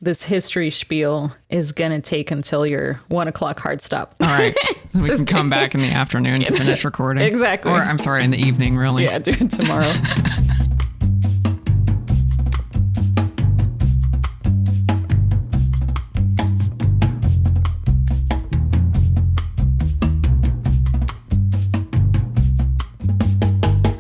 This history spiel is going to take until your 1 o'clock hard stop. All right. So we can come back in the afternoon to finish recording. Exactly. Or I'm sorry, in the evening, really. Yeah, do it tomorrow.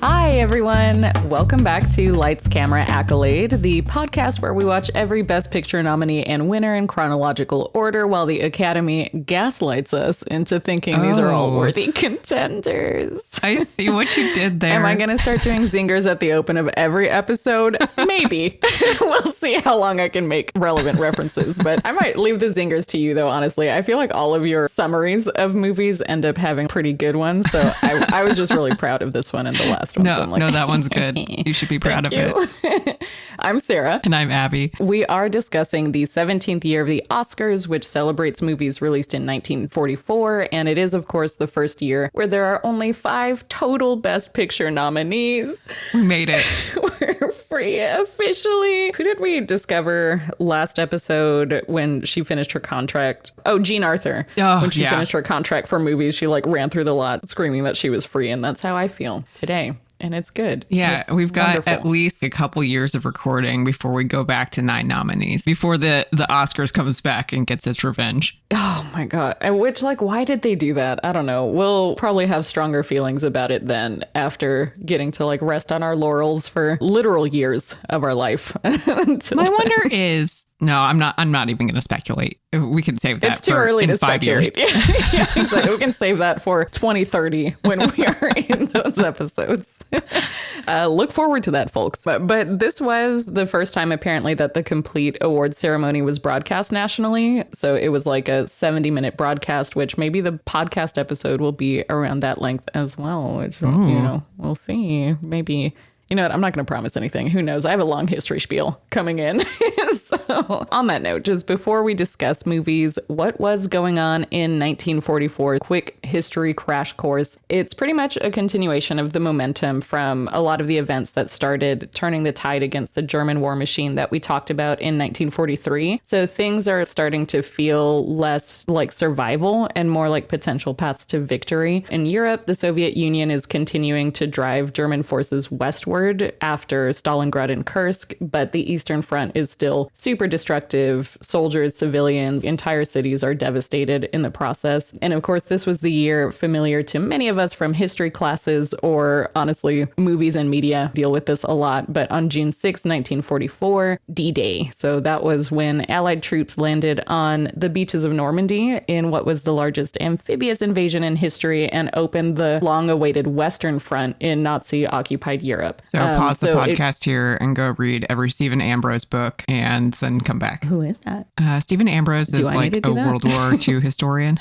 Hi, everyone. Welcome back to Lights, Camera, Accolade, the podcast where we watch every Best Picture nominee and winner in chronological order while the Academy gaslights us into thinking these are all worthy contenders. I see what you did there. Am I going to start doing zingers at the open of every episode? Maybe. We'll see how long I can make relevant references, but I might leave the zingers to you, though, honestly. I feel like all of your summaries of movies end up having pretty good ones, so I was just really proud of this one and the last one. No, that one's good. You should be proud of it. I'm Sarah. And I'm Abby. We are discussing the 17th year of the Oscars, which celebrates movies released in 1944. And it is, of course, the first year where there are only 5 total Best Picture nominees. We made it. We're free officially. Who did we discover last episode when she finished her contract? Oh, Jean Arthur. Oh, when she finished her contract for movies, she ran through the lot screaming that she was free. And that's how I feel today. And it's good. Yeah, we've got at least a couple years of recording before we go back to 9 nominees, before the Oscars comes back and gets its revenge. Oh my God. Which, why did they do that? I don't know. We'll probably have stronger feelings about it then after getting to rest on our laurels for literal years of our life. My wonder is... No, I'm not even going to speculate. We can save that. It's too early to 5 speculate. Years. Yeah, exactly. We can save that for 2030 when we are in those episodes. Look forward to that, folks. But this was the first time, apparently, that the complete awards ceremony was broadcast nationally. So it was a 70-minute broadcast, which maybe the podcast episode will be around that length as well, which, we'll see. Maybe... You know what? I'm not going to promise anything. Who knows? I have a long history spiel coming in. So on that note, just before we discuss movies, what was going on in 1944? Quick history crash course. It's pretty much a continuation of the momentum from a lot of the events that started turning the tide against the German war machine that we talked about in 1943. So things are starting to feel less like survival and more like potential paths to victory. In Europe, the Soviet Union is continuing to drive German forces westward after Stalingrad and Kursk, but the Eastern Front is still super destructive. Soldiers, civilians, entire cities are devastated in the process. And of course, this was the year familiar to many of us from history classes, or honestly, movies and media deal with this a lot. But on June 6, 1944, D-Day. So that was when Allied troops landed on the beaches of Normandy in what was the largest amphibious invasion in history and opened the long-awaited Western Front in Nazi-occupied Europe. So pause the podcast here and go read every Stephen Ambrose book and then come back. Who is that? Stephen Ambrose is a World War II historian.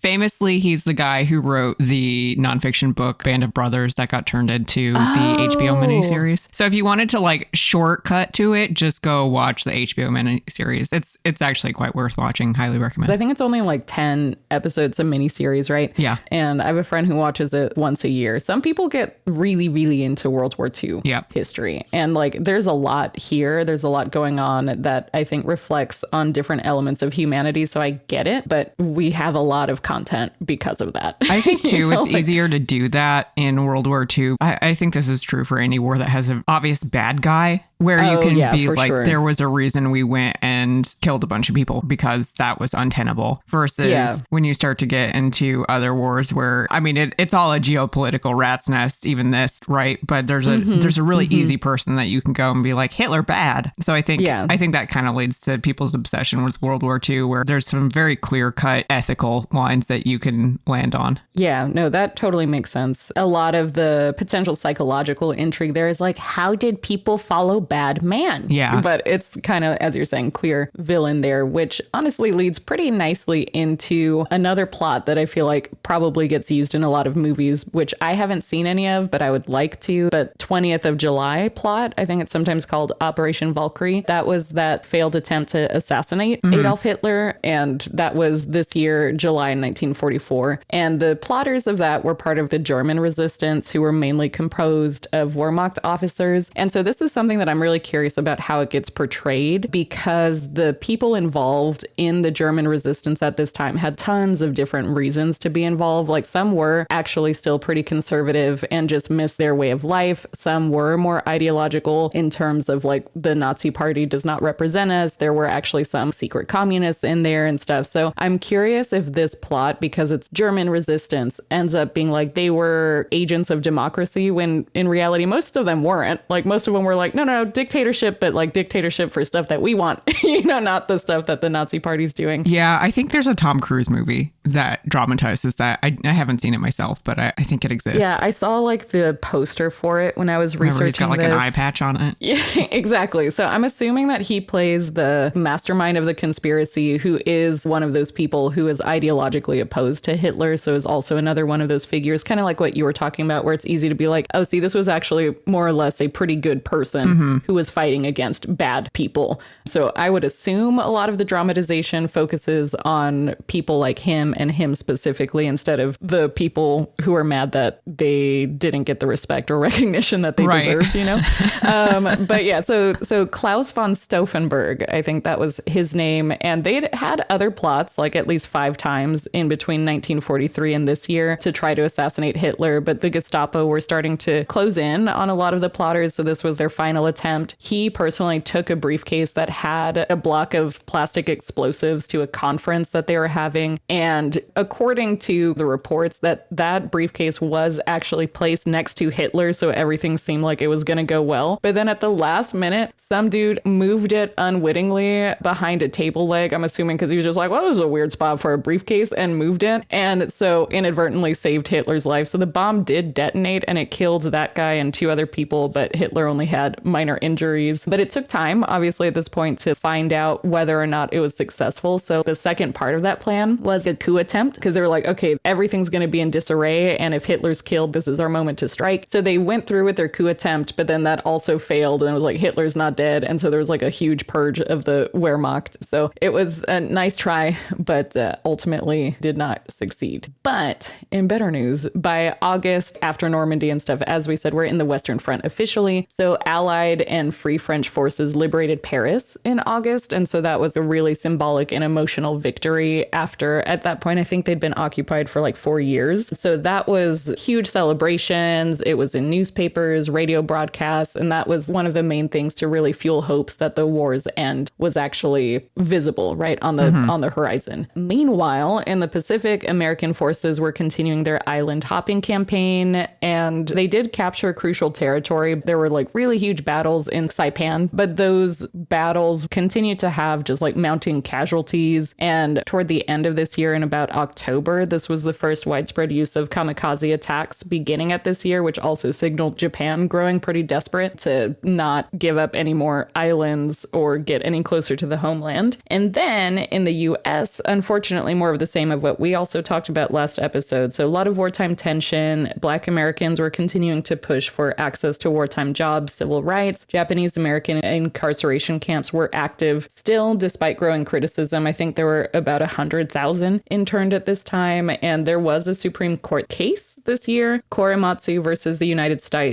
Famously, he's the guy who wrote the nonfiction book Band of Brothers that got turned into the HBO miniseries. So if you wanted to shortcut to it, just go watch the HBO miniseries. It's actually quite worth watching. Highly recommend. I think it's only 10 episodes, a miniseries, right? Yeah. And I have a friend who watches it once a year. Some people get really, really into World War II history. And there's a lot here. There's a lot going on that I think reflects on different elements of humanity. So I get it, but we have a lot of content because of that. I think too, it's easier to do that in World War II. I think this is true for any war that has an obvious bad guy, where you can be sure. There was a reason we went and killed a bunch of people because that was untenable, versus when you start to get into other wars where, it's all a geopolitical rat's nest, even this, right? But there's a really easy person that you can go and be like, Hitler bad. So I think that kind of leads to people's obsession with World War II, where there's some very clear-cut ethical lines that you can land on. Yeah, no, that totally makes sense. A lot of the potential psychological intrigue there is how did people follow bad man? Yeah. But it's kind of, as you're saying, clear villain there, which honestly leads pretty nicely into another plot that I feel like probably gets used in a lot of movies, which I haven't seen any of, but I would like to. But 20th of July plot, I think it's sometimes called Operation Valkyrie. That was that failed attempt to assassinate Adolf Hitler. And that was this year, July 1944. And the plotters of that were part of the German resistance, who were mainly composed of Wehrmacht officers. And so this is something that I'm I'm really curious about how it gets portrayed, because the people involved in the German resistance at this time had tons of different reasons to be involved. Like, some were actually still pretty conservative and just missed their way of life. Some were more ideological in terms of like, the Nazi party does not represent us. There were actually some secret communists in there and stuff. So I'm curious if this plot, because it's German resistance, ends up being like they were agents of democracy, when in reality, most of them weren't. Like, most of them were like, no, dictatorship, but like dictatorship for stuff that we want, not the stuff that the Nazi party's doing. Yeah, I think there's a Tom Cruise movie that dramatizes that. I haven't seen it myself, but I think it exists. Yeah, I saw like the poster for it when I was researching this. He's got like an eye patch on it. Yeah, exactly. So I'm assuming that he plays the mastermind of the conspiracy, who is one of those people who is ideologically opposed to Hitler. So is also another one of those figures, kind of like what you were talking about, where it's easy to be like, oh, see, this was actually more or less a pretty good person who was fighting against bad people. So I would assume a lot of the dramatization focuses on people like him and him specifically, instead of the people who are mad that they didn't get the respect or recognition that they deserved, But yeah, so Klaus von Stauffenberg, I think that was his name. And they'd had other plots, like at least 5 times in between 1943 and this year, to try to assassinate Hitler. But the Gestapo were starting to close in on a lot of the plotters. So this was their final attempt. He personally took a briefcase that had a block of plastic explosives to a conference that they were having. And according to the reports, that briefcase was actually placed next to Hitler. So everything seemed like it was going to go well. But then at the last minute, some dude moved it unwittingly behind a table leg. I'm assuming because he was just like, well, this is a weird spot for a briefcase, and moved it. And so inadvertently saved Hitler's life. So the bomb did detonate and it killed that guy and 2 other people, but Hitler only had minor injuries. But it took time, obviously, at this point to find out whether or not it was successful. So the second part of that plan was a coup attempt, because they were like, okay, everything's going to be in disarray, and if Hitler's killed, this is our moment to strike. So they went through with their coup attempt, but then that also failed, and it was like, Hitler's not dead. And so there was like a huge purge of the Wehrmacht. So it was a nice try, but ultimately did not succeed. But in better news, by August, after Normandy and stuff, as we said, we're in the Western Front officially. So Allied and Free French forces liberated Paris in August. And so that was a really symbolic and emotional victory after, at that point, I think they'd been occupied for like 4 years. So that was huge celebrations. It was in newspapers, radio broadcasts, and that was one of the main things to really fuel hopes that the war's end was actually visible, right, on the horizon. Meanwhile, in the Pacific, American forces were continuing their island hopping campaign, and they did capture crucial territory. There were like really huge battles in Saipan, but those battles continued to have just like mounting casualties. And toward the end of this year, in about October, this was the first widespread use of kamikaze attacks beginning at this year, which also signaled Japan growing pretty desperate to not give up any more islands or get any closer to the homeland. And then in the US, unfortunately, more of the same of what we also talked about last episode. So a lot of wartime tension. Black Americans were continuing to push for access to wartime jobs, civil rights. Japanese American incarceration camps were active still, despite growing criticism. I think there were about 100,000 interned at this time. And there was a Supreme Court case this year, Korematsu versus the United States.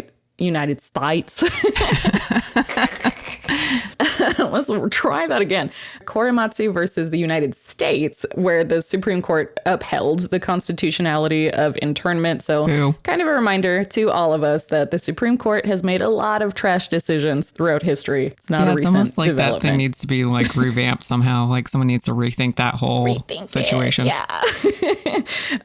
Let's try that again. Korematsu versus the United States, where the Supreme Court upheld the constitutionality of internment. So kind of a reminder to all of us that the Supreme Court has made a lot of trash decisions throughout history. It's not a recent almost like that thing needs to be like revamped somehow. Like someone needs to rethink that whole situation. Yeah.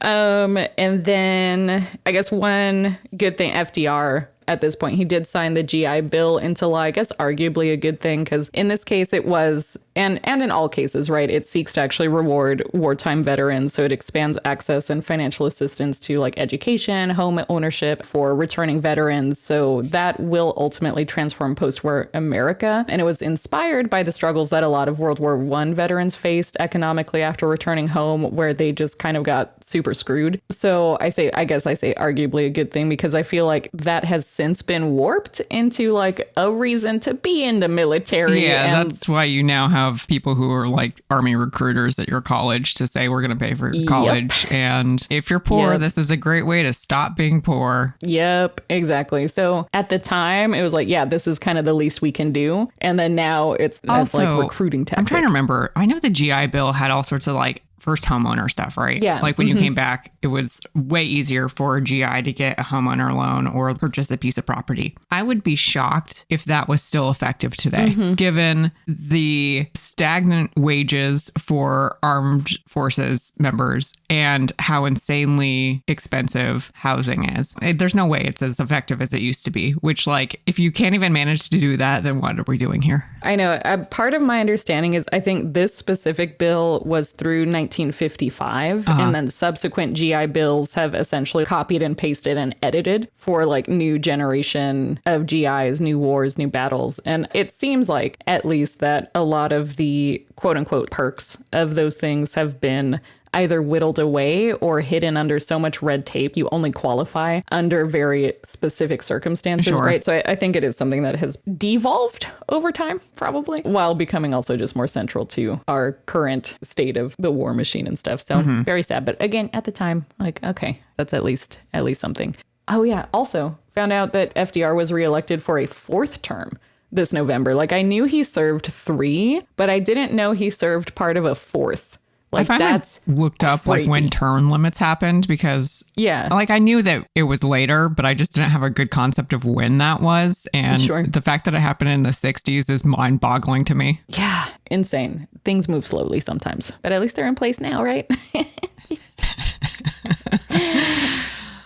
And then I guess one good thing, FDR, at this point, he did sign the GI Bill into law. I guess arguably a good thing, because in this case it was, and in all cases, right, it seeks to actually reward wartime veterans. So it expands access and financial assistance to like education, home ownership for returning veterans. So that will ultimately transform post-war America. And it was inspired by the struggles that a lot of World War I veterans faced economically after returning home, where they just kind of got super screwed. So I guess I say arguably a good thing, because I feel like that has since been warped into like a reason to be in the military. Yeah, and that's why you now have people who are like army recruiters at your college to say, we're going to pay for your college. Yep. And if you're poor, this is a great way to stop being poor. Yep, exactly. So at the time, it was like, yeah, this is kind of the least we can do. And then now it's also, like recruiting tactic. I'm trying to remember. I know the GI Bill had all sorts of like first homeowner stuff, right? Yeah. Like when you came back, it was way easier for a GI to get a homeowner loan or purchase a piece of property. I would be shocked if that was still effective today, given the stagnant wages for armed forces members and how insanely expensive housing is. There's no way it's as effective as it used to be, which like, if you can't even manage to do that, then what are we doing here? I know. Part of my understanding is I think this specific bill was through 1955, and then subsequent GI bills have essentially copied and pasted and edited for like new generation of GIs, new wars, new battles. And it seems like at least that a lot of the quote unquote perks of those things have been either whittled away or hidden under so much red tape. You only qualify under very specific circumstances, right? So I think it is something that has devolved over time, probably, while becoming also just more central to our current state of the war machine and stuff. So very sad. But again, at the time, like, okay, that's at least something. Oh yeah. Also found out that FDR was reelected for a 4th term this November. Like I knew he served 3, but I didn't know he served part of a 4th. Like that's looked up crazy. Like when term limits happened, because like I knew that it was later, but I just didn't have a good concept of when that was. And the fact that it happened in the 60s is mind boggling to me. Yeah, insane. Things move slowly sometimes, but at least they're in place now, right?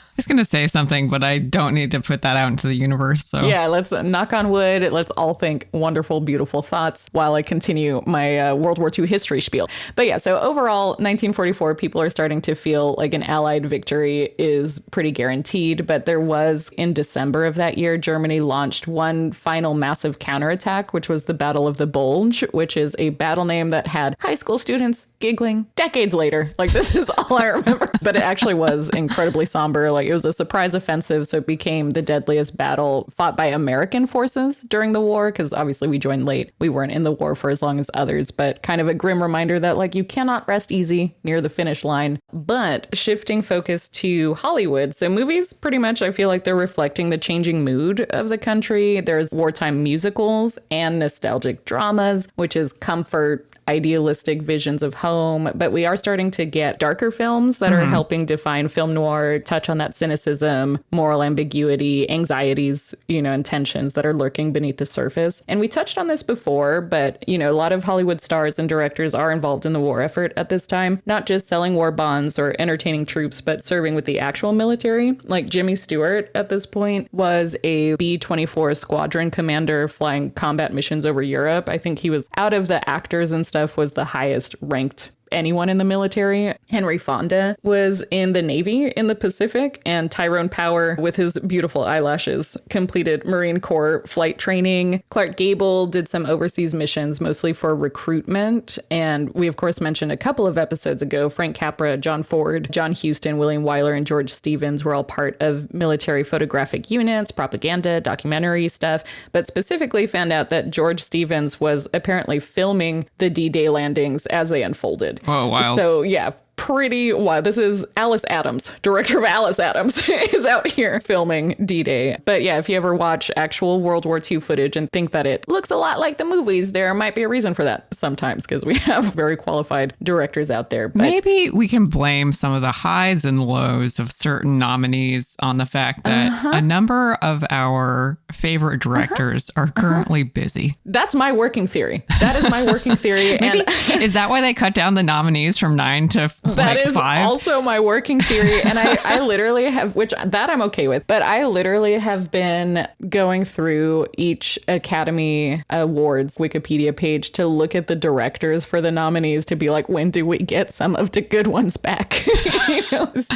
I was going to say something, but I don't need to put that out into the universe. So yeah, let's knock on wood. Let's all think wonderful, beautiful thoughts while I continue my World War II history spiel. But yeah, so overall, 1944, people are starting to feel like an Allied victory is pretty guaranteed. But there was, in December of that year, Germany launched one final massive counterattack, which was the Battle of the Bulge, which is a battle name that had high school students giggling decades later. Like, this is all I remember. But it actually was incredibly somber. Like, it was a surprise offensive, so it became the deadliest battle fought by American forces during the war, because obviously we joined late. We weren't in the war for as long as others, but kind of a grim reminder that like you cannot rest easy near the finish line. But shifting focus to Hollywood, so movies pretty much I feel like they're reflecting the changing mood of the country. There's wartime musicals and nostalgic dramas, which is comfort, idealistic visions of home, but we are starting to get darker films that are helping define film noir, touch on that cynicism, moral ambiguity, anxieties, and tensions that are lurking beneath the surface. And we touched on this before, but, a lot of Hollywood stars and directors are involved in the war effort at this time, not just selling war bonds or entertaining troops, but serving with the actual military. Like Jimmy Stewart at this point was a B-24 squadron commander flying combat missions over Europe. I think he was, out of the actors and stuff, was the highest ranked anyone in the military. Henry Fonda was in the Navy in the Pacific, and Tyrone Power, with his beautiful eyelashes, completed Marine Corps flight training. Clark Gable did some overseas missions, mostly for recruitment. And we, of course, mentioned a couple of episodes ago, Frank Capra, John Ford, John Huston, William Wyler, and George Stevens were all part of military photographic units, propaganda, documentary stuff, but specifically found out that George Stevens was apparently filming the D-Day landings as they unfolded. Oh, wow. So, yeah, pretty wild. This is Alice Adams, director of Alice Adams, is out here filming D-Day. But yeah, if you ever watch actual World War II footage and think that it looks a lot like the movies, there might be a reason for that sometimes, because we have very qualified directors out there. But maybe we can blame some of the highs and lows of certain nominees on the fact that a number of our favorite directors are currently busy. That's my working theory. That is my working theory. Maybe, is that why they cut down the nominees from 9 to That is 5? Also my working theory. And I literally have, which that I'm okay with, but I literally have been going through each Academy Awards Wikipedia page to look at the directors for the nominees to be like, when do we get some of the good ones back?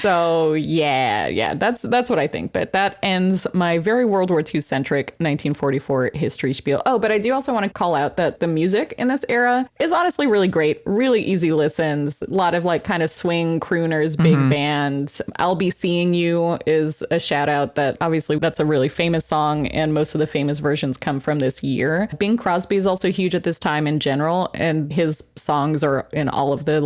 So yeah, that's what I think. But that ends my very World War II centric 1944 history spiel. Oh, but I do also want to call out that the music in this era is honestly really great, really easy listens, a lot of like kind kind of swing crooners, big band. I'll Be Seeing You is a shout out that obviously that's a really famous song, and most of the famous versions come from this year. Bing Crosby is also huge at this time in general, and his songs are in all of the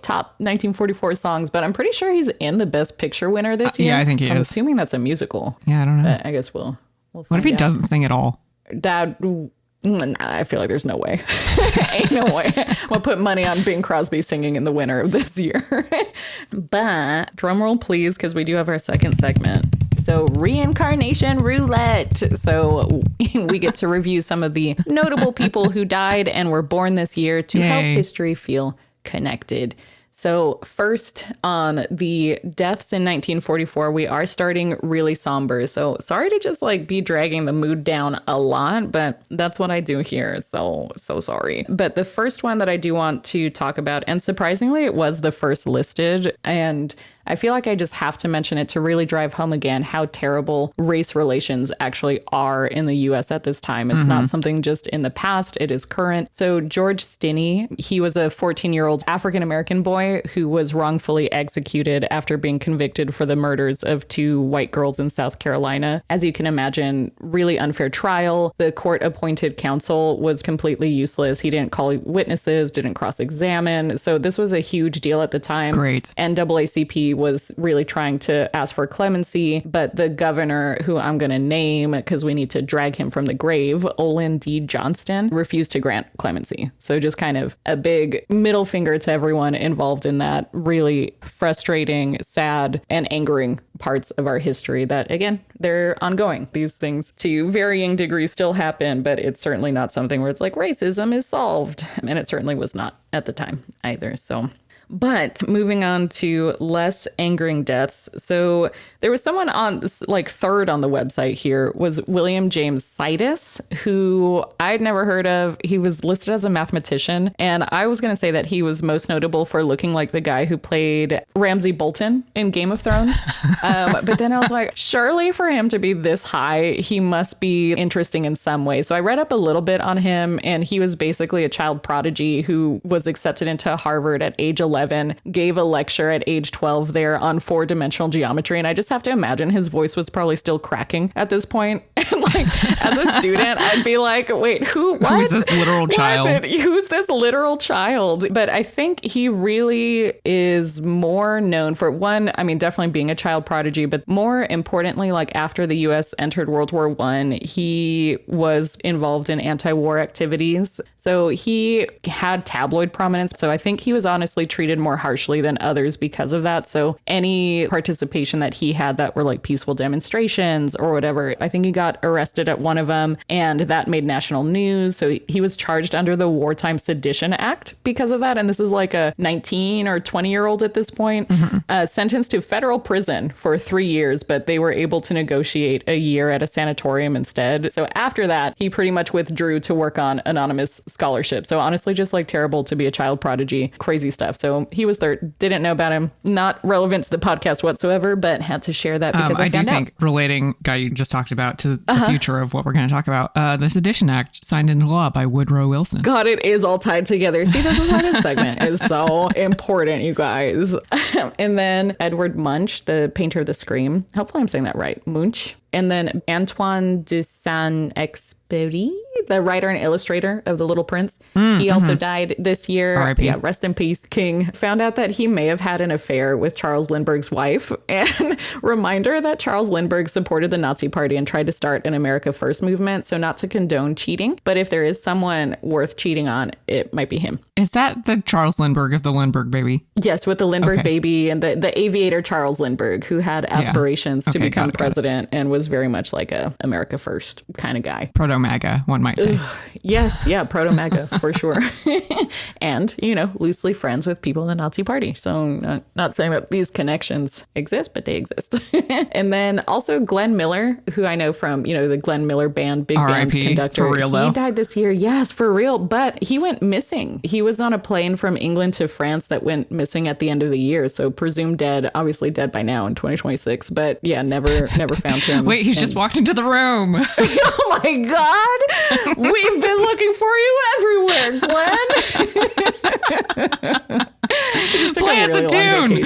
top 1944 songs, but I'm pretty sure he's in the Best Picture winner this year. Yeah, I think he is. I'm assuming that's a musical. Yeah, I don't know. But I guess we'll find What if he doesn't sing at all? I feel like there's no way. Ain't no way. We'll put money on Bing Crosby singing in the winner of this year. But drum roll, please, because we do have our second segment. So reincarnation roulette. So we get to review some of the notable people who died and were born this year to help history feel connected. So first on the deaths in 1944, we are starting really somber. So sorry to just be dragging the mood down a lot, but that's what I do here. So sorry. But the first one that I do want to talk about, and surprisingly, it was the first listed, and I feel like I just have to mention it to really drive home again how terrible race relations actually are in the U.S. at this time. It's not something just in the past, it is current. So George Stinney, he was a 14-year-old African-American boy who was wrongfully executed after being convicted for the murders of 2 white girls in South Carolina. As you can imagine, really unfair trial. The court-appointed counsel was completely useless. He didn't call witnesses, didn't cross-examine. So this was a huge deal at the time. Great. NAACP was really trying to ask for clemency, but the governor, who I'm going to name because we need to drag him from the grave, Olin D. Johnston, refused to grant clemency. So just kind of a big middle finger to everyone involved in that really frustrating, sad, and angering parts of our history that, again, they're ongoing. These things to varying degrees still happen, but it's certainly not something where it's like racism is solved. And it certainly was not at the time either. But moving on to less angering deaths. So there was someone on third on the website here was William James Sidis, who I'd never heard of. He was listed as a mathematician. And I was going to say that he was most notable for looking like the guy who played Ramsay Bolton in Game of Thrones. But then I was like, surely for him to be this high, he must be interesting in some way. So I read up a little bit on him, and he was basically a child prodigy who was accepted into Harvard at age 11. Gave a lecture at age 12 there on 4-dimensional geometry. And I just have to imagine his voice was probably still cracking at this point. And as a student, I'd be like, wait, what? Who's this literal child? Who's this literal child? But I think he really is more known for definitely being a child prodigy, but more importantly, after the U.S. entered World War I, he was involved in anti-war activities. So he had tabloid prominence. So I think he was honestly treated more harshly than others because of that. So any participation that he had that were peaceful demonstrations or whatever, I think he got arrested at one of them, and that made national news. So he was charged under the Wartime Sedition Act because of that. And this is a 19 or 20-year-old at this point, sentenced to federal prison for 3 years, but they were able to negotiate a year at a sanatorium instead. So after that, he pretty much withdrew to work on anonymous scholarship. So honestly, just terrible to be a child prodigy, crazy stuff. So he was third. Didn't know about him. Not relevant to the podcast whatsoever, but had to share that because I found out. Think relating guy you just talked about to the future of what we're going to talk about, the Sedition Act signed into law by Woodrow Wilson. God, it is all tied together. See, this is why this segment is so important, you guys. And then Edward Munch, the painter of the Scream. Hopefully I'm saying that right. Munch. And then Antoine de Saint-Exupéry, the writer and illustrator of The Little Prince. He also died this year. R.I.P. Yeah, rest in peace, King. Found out that he may have had an affair with Charles Lindbergh's wife. And reminder that Charles Lindbergh supported the Nazi Party and tried to start an America First movement. So not to condone cheating, but if there is someone worth cheating on, it might be him. Is that the Charles Lindbergh of the Lindbergh baby? Yes, with the Lindbergh baby and the aviator Charles Lindbergh, who had aspirations to become president and was very much a America First kind of guy. Proto-MAGA, one might say. Yes, yeah, proto-MAGA for sure. And, loosely friends with people in the Nazi Party. So not saying that these connections exist, but they exist. And then also Glenn Miller, who I know from, the Glenn Miller band, big band conductor. For real, though? He died this year. Yes, for real. But he went missing. He was on a plane from England to France that went missing at the end of the year. So presumed dead, obviously dead by now in 2026. But yeah, never found him. Wait, he's just walked into the room. Oh my God. We've been looking for you everywhere, Glenn. He just took Play us a tune.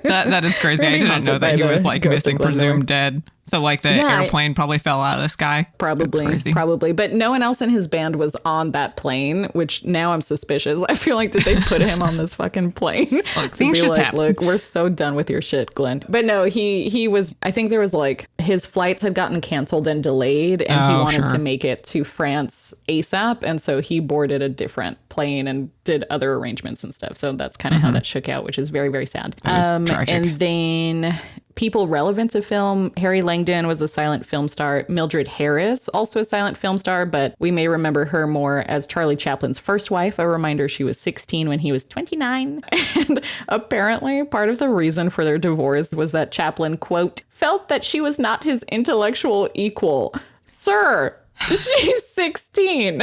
That is crazy. I didn't know that he was like missing, presumed dead. So like the airplane probably fell out of the sky. Probably. But no one else in his band was on that plane, which now I'm suspicious. I feel like, did they put him on this fucking plane? To be like, look, we're so done with your shit, Glenn. But no, he was, I think there was like, his flights had gotten canceled and delayed, and he wanted to make it to France ASAP. And so he boarded a different plane and did other arrangements and stuff. So that's kind of how that shook out, which is very, very sad. Tragic. And then people relevant to film, Harry Langdon was a silent film star. Mildred Harris, also a silent film star, but we may remember her more as Charlie Chaplin's first wife. A reminder, she was 16 when he was 29. And apparently part of the reason for their divorce was that Chaplin, quote, felt that she was not his intellectual equal. Sir, she's 16.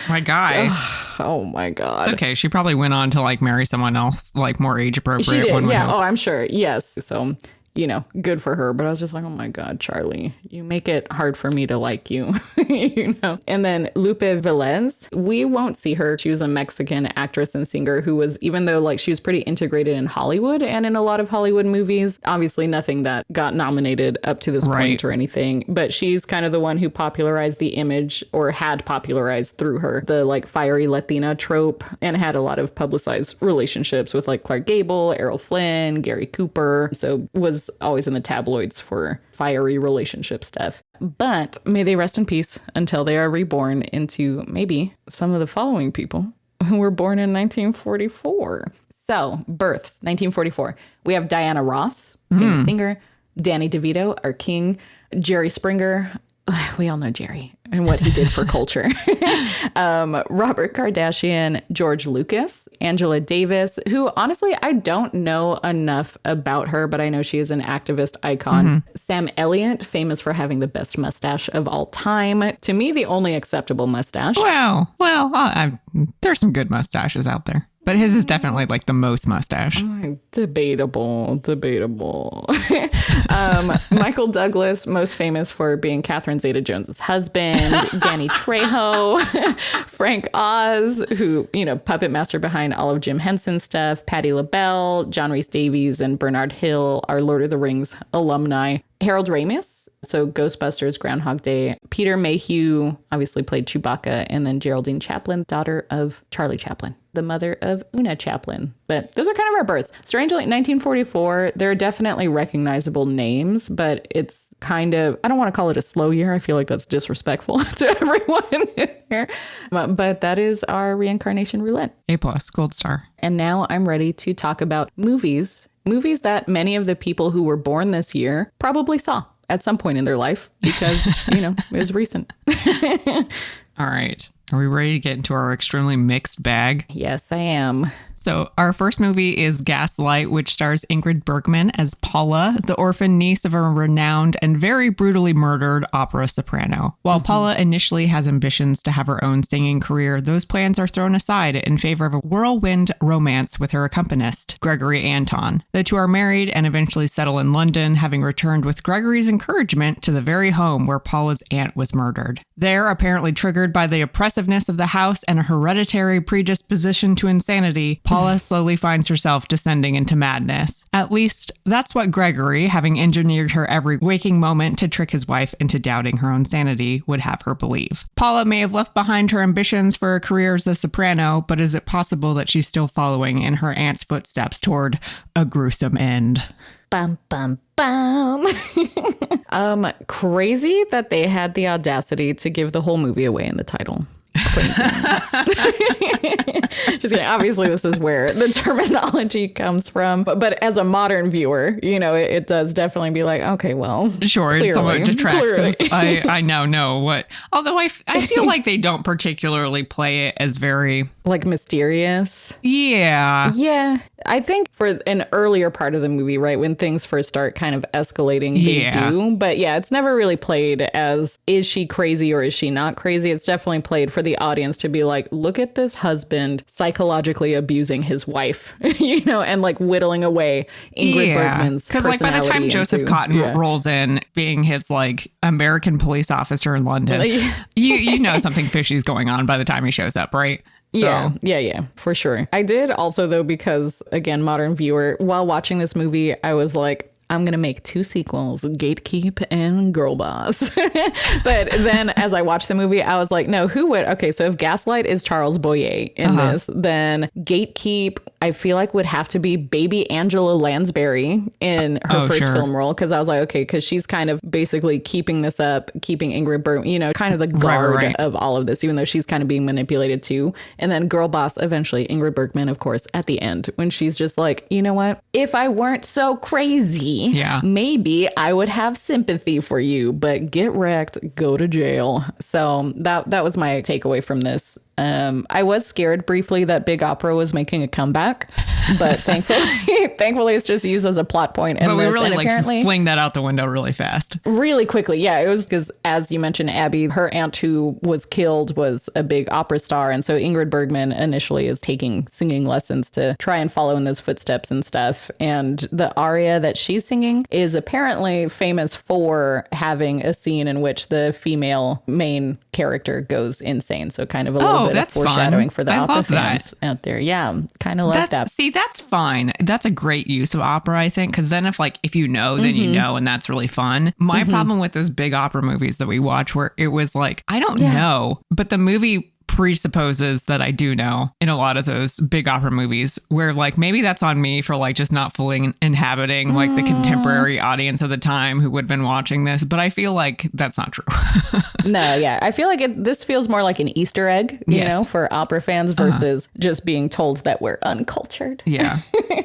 My guy. Oh my God. Okay, she probably went on to like marry someone else, like more age appropriate. She did, yeah. Oh, I'm sure. Yes. So, you know, good for her. But I was just like, oh my God, Charlie, you make it hard for me to like you, you know. And then Lupe Velez, we won't see her. She was a Mexican actress and singer who was, even though like she was pretty integrated in Hollywood and in a lot of Hollywood movies, obviously nothing that got nominated up to this point or anything. But she's kind of the one who popularized the image, or had popularized through her, the like fiery Latina trope, and had a lot of publicized relationships with like Clark Gable, Errol Flynn, Gary Cooper. So was always in the tabloids for fiery relationship stuff. But may they rest in peace until they are reborn into maybe some of the following people who were born in 1944. So, births, 1944. We have Diana Ross, famous singer, Danny DeVito, our king, Jerry Springer. We all know Jerry and what he did for culture. Robert Kardashian, George Lucas, Angela Davis, who honestly, I don't know enough about her, but I know she is an activist icon. Sam Elliott, famous for having the best mustache of all time. To me, the only acceptable mustache. Well, there's some good mustaches out there. But his is definitely like the most mustache. Debatable. Michael Douglas, most famous for being Catherine Zeta-Jones's husband. Danny Trejo, Frank Oz, who, you know, puppet master behind all of Jim Henson's stuff. Patti LaBelle, John Rhys Davies, and Bernard Hill, our Lord of the Rings alumni. Harold Ramis, so Ghostbusters, Groundhog Day. Peter Mayhew obviously played Chewbacca, and then Geraldine Chaplin, daughter of Charlie Chaplin, the mother of Una Chaplin. But those are kind of our births. Strangely, 1944, there are definitely recognizable names, but it's kind of, I don't want to call it a slow year. I feel like that's disrespectful to everyone here. But that is our reincarnation roulette. A+, gold star. And now I'm ready to talk about movies that many of the people who were born this year probably saw at some point in their life because, you know, it was recent. All right. Are we ready to get into our extremely mixed bag? Yes, I am. So our first movie is Gaslight, which stars Ingrid Bergman as Paula, the orphan niece of a renowned and very brutally murdered opera soprano. While Paula initially has ambitions to have her own singing career, those plans are thrown aside in favor of a whirlwind romance with her accompanist, Gregory Anton. The two are married and eventually settle in London, having returned with Gregory's encouragement to the very home where Paula's aunt was murdered. There, apparently triggered by the oppressiveness of the house and a hereditary predisposition to insanity, Paula slowly finds herself descending into madness. At least, that's what Gregory, having engineered her every waking moment to trick his wife into doubting her own sanity, would have her believe. Paula may have left behind her ambitions for a career as a soprano, but is it possible that she's still following in her aunt's footsteps toward a gruesome end? Bum, bum, bum. Crazy that they had the audacity to give the whole movie away in the title. Just kidding. Obviously, this is where the terminology comes from. But as a modern viewer, you know, it does definitely be like, okay, well, sure, it somewhat detracts because I now know what. Although I feel like they don't particularly play it as very like mysterious. Yeah. I think for an earlier part of the movie, right, when things first start kind of escalating, they do. But yeah, it's never really played as, is she crazy or is she not crazy? It's definitely played for the audience to be like, look at this husband psychologically abusing his wife, and like whittling away Ingrid Bergman's because like by the time Joseph Cotton rolls in being his like American police officer in London, you know something fishy is going on by the time he shows up, right? So. Yeah, for sure. I did also, though, because, again, modern viewer, while watching this movie, I was like, I'm going to make 2 sequels, Gatekeep and Girlboss. But then as I watched the movie, I was like, no, who would? Okay, so if Gaslight is Charles Boyer in this, then Gatekeep, I feel like would have to be baby Angela Lansbury in her first film role. Because I was like, okay, because she's kind of basically keeping this up, keeping Ingrid Bergman, kind of the guard of all of this, even though she's kind of being manipulated too. And then Girlboss, eventually Ingrid Bergman, of course, at the end, when she's just like, you know what? If I weren't so crazy, maybe I would have sympathy for you, but get wrecked, go to jail. So that was my takeaway from this. I was scared briefly that Big Opera was making a comeback, but thankfully it's just used as a plot point. But we really like fling that out the window really fast. Really quickly. Yeah, it was because, as you mentioned, Abby, her aunt who was killed was a big opera star. And so Ingrid Bergman initially is taking singing lessons to try and follow in those footsteps and stuff. And the aria that she's singing is apparently famous for having a scene in which the female main character goes insane. So kind of a little bit of foreshadowing for the opera fans out there. Yeah, kind of like that. See, that's fine. That's a great use of opera, I think, because then if you know, then you know, and that's really fun. My problem with those big opera movies that we watch where it was like, I don't know, but the movie presupposes that I do know in a lot of those big opera movies where like maybe that's on me for like just not fully inhabiting like the contemporary audience of the time who would have been watching this, but I feel like that's not true. No, yeah. I feel like this feels more like an Easter egg, you know, for opera fans versus just being told that we're uncultured. Yeah.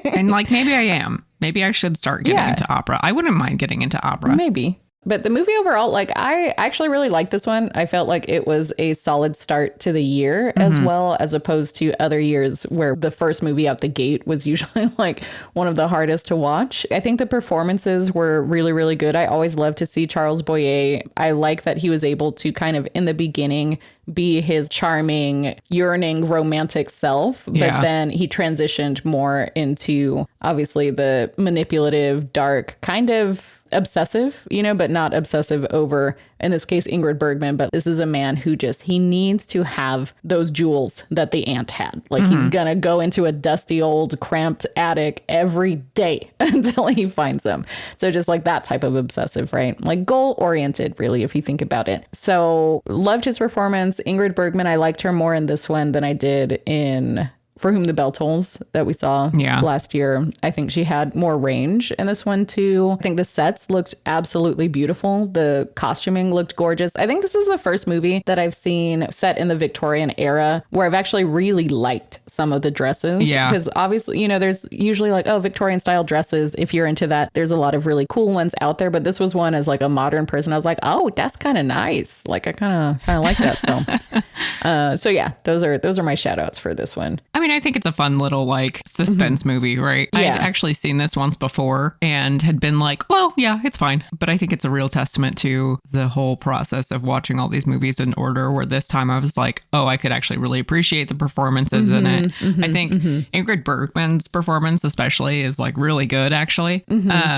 And like maybe I am. Maybe I should start getting into opera. I wouldn't mind getting into opera. Maybe. But the movie overall, like, I actually really liked this one. I felt like it was a solid start to the year as well, as opposed to other years where the first movie out the gate was usually like one of the hardest to watch. I think the performances were really, really good. I always love to see Charles Boyer. I like that he was able to kind of in the beginning be his charming, yearning, romantic self. But then he transitioned more into obviously the manipulative, dark, kind of obsessive, but not obsessive over, in this case, Ingrid Bergman. But this is a man who he needs to have those jewels that the aunt had. Like he's going to go into a dusty old cramped attic every day until he finds them. So just like that type of obsessive, right? Like goal oriented, really, if you think about it. So loved his performance. Ingrid Bergman, I liked her more in this one than I did in For Whom the Bell Tolls that we saw last year. I think she had more range in this one too. I think the sets looked absolutely beautiful. The costuming looked gorgeous. I think this is the first movie that I've seen set in the Victorian era where I've actually really liked some of the dresses. Yeah. Because obviously, there's usually like, Victorian style dresses. If you're into that, there's a lot of really cool ones out there. But this was one as like a modern person. I was like, oh, that's kind of nice. Like I kind of like that. So yeah, those are my shout outs for this one. I mean, I think it's a fun little like suspense movie, right? Yeah. I'd actually seen this once before and had been like, well, yeah, it's fine. But I think it's a real testament to the whole process of watching all these movies in order, where this time I was like, oh, I could actually really appreciate the performances in it. I think Ingrid Bergman's performance especially is like really good, actually.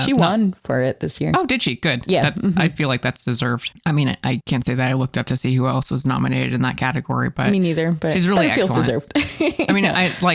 She won for it this year. Oh, did she? Good. Yeah. I feel like that's deserved. I mean, I can't say that I looked up to see who else was nominated in that category, but me neither. But she's really excellent. Feels deserved. I mean,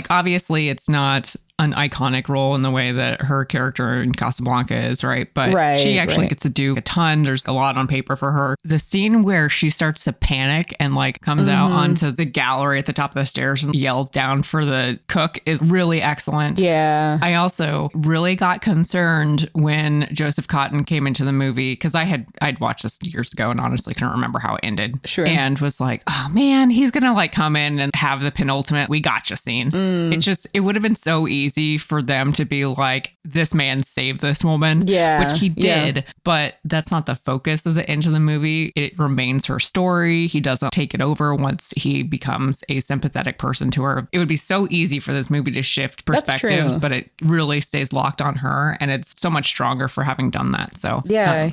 obviously it's not an iconic role in the way that her character in Casablanca is, right? But she actually gets to do a ton. There's a lot on paper for her. The scene where she starts to panic and like comes out onto the gallery at the top of the stairs and yells down for the cook is really excellent. Yeah. I also really got concerned when Joseph Cotton came into the movie, because I'd watched this years ago and honestly couldn't remember how it ended. Sure. And was like, oh man, he's gonna like come in and have the penultimate "we gotcha" scene. It would have been so easy easy for them to be like, this man saved this woman, which he did, but that's not the focus of the end of the movie. It remains her story. He doesn't take it over once he becomes a sympathetic person to her. It would be so easy for this movie to shift perspectives, but it really stays locked on her, and it's so much stronger for having done that. So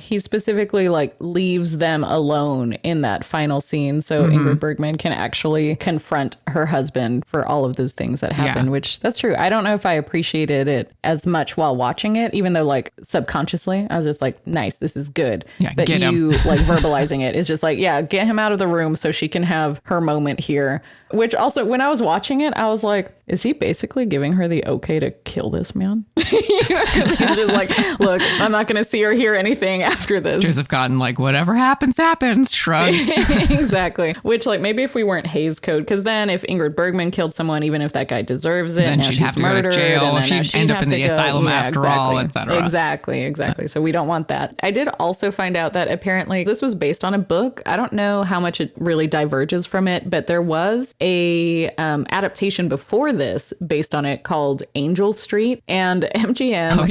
he specifically like leaves them alone in that final scene, so Ingrid Bergman can actually confront her husband for all of those things that happen, which that's true. I don't know if I appreciated it as much while watching it, even though like subconsciously I was just like, nice, this is good. But you like verbalizing it is just like, get him out of the room so she can have her moment here. Which also, when I was watching it, I was like, is he basically giving her the okay to kill this man? He's just like, look, I'm not going to see or hear anything after this. Joseph Cotton, like, whatever happens, happens. Shrug. Exactly. Which, like, maybe if we weren't Hays Code, because then if Ingrid Bergman killed someone, even if that guy deserves it, then she'd have to go to jail. She'd end up in the asylum after all, etc. Exactly. So we don't want that. I did also find out that apparently this was based on a book. I don't know how much it really diverges from it, but there was a adaptation before this based on it called Angel Street, and MGM,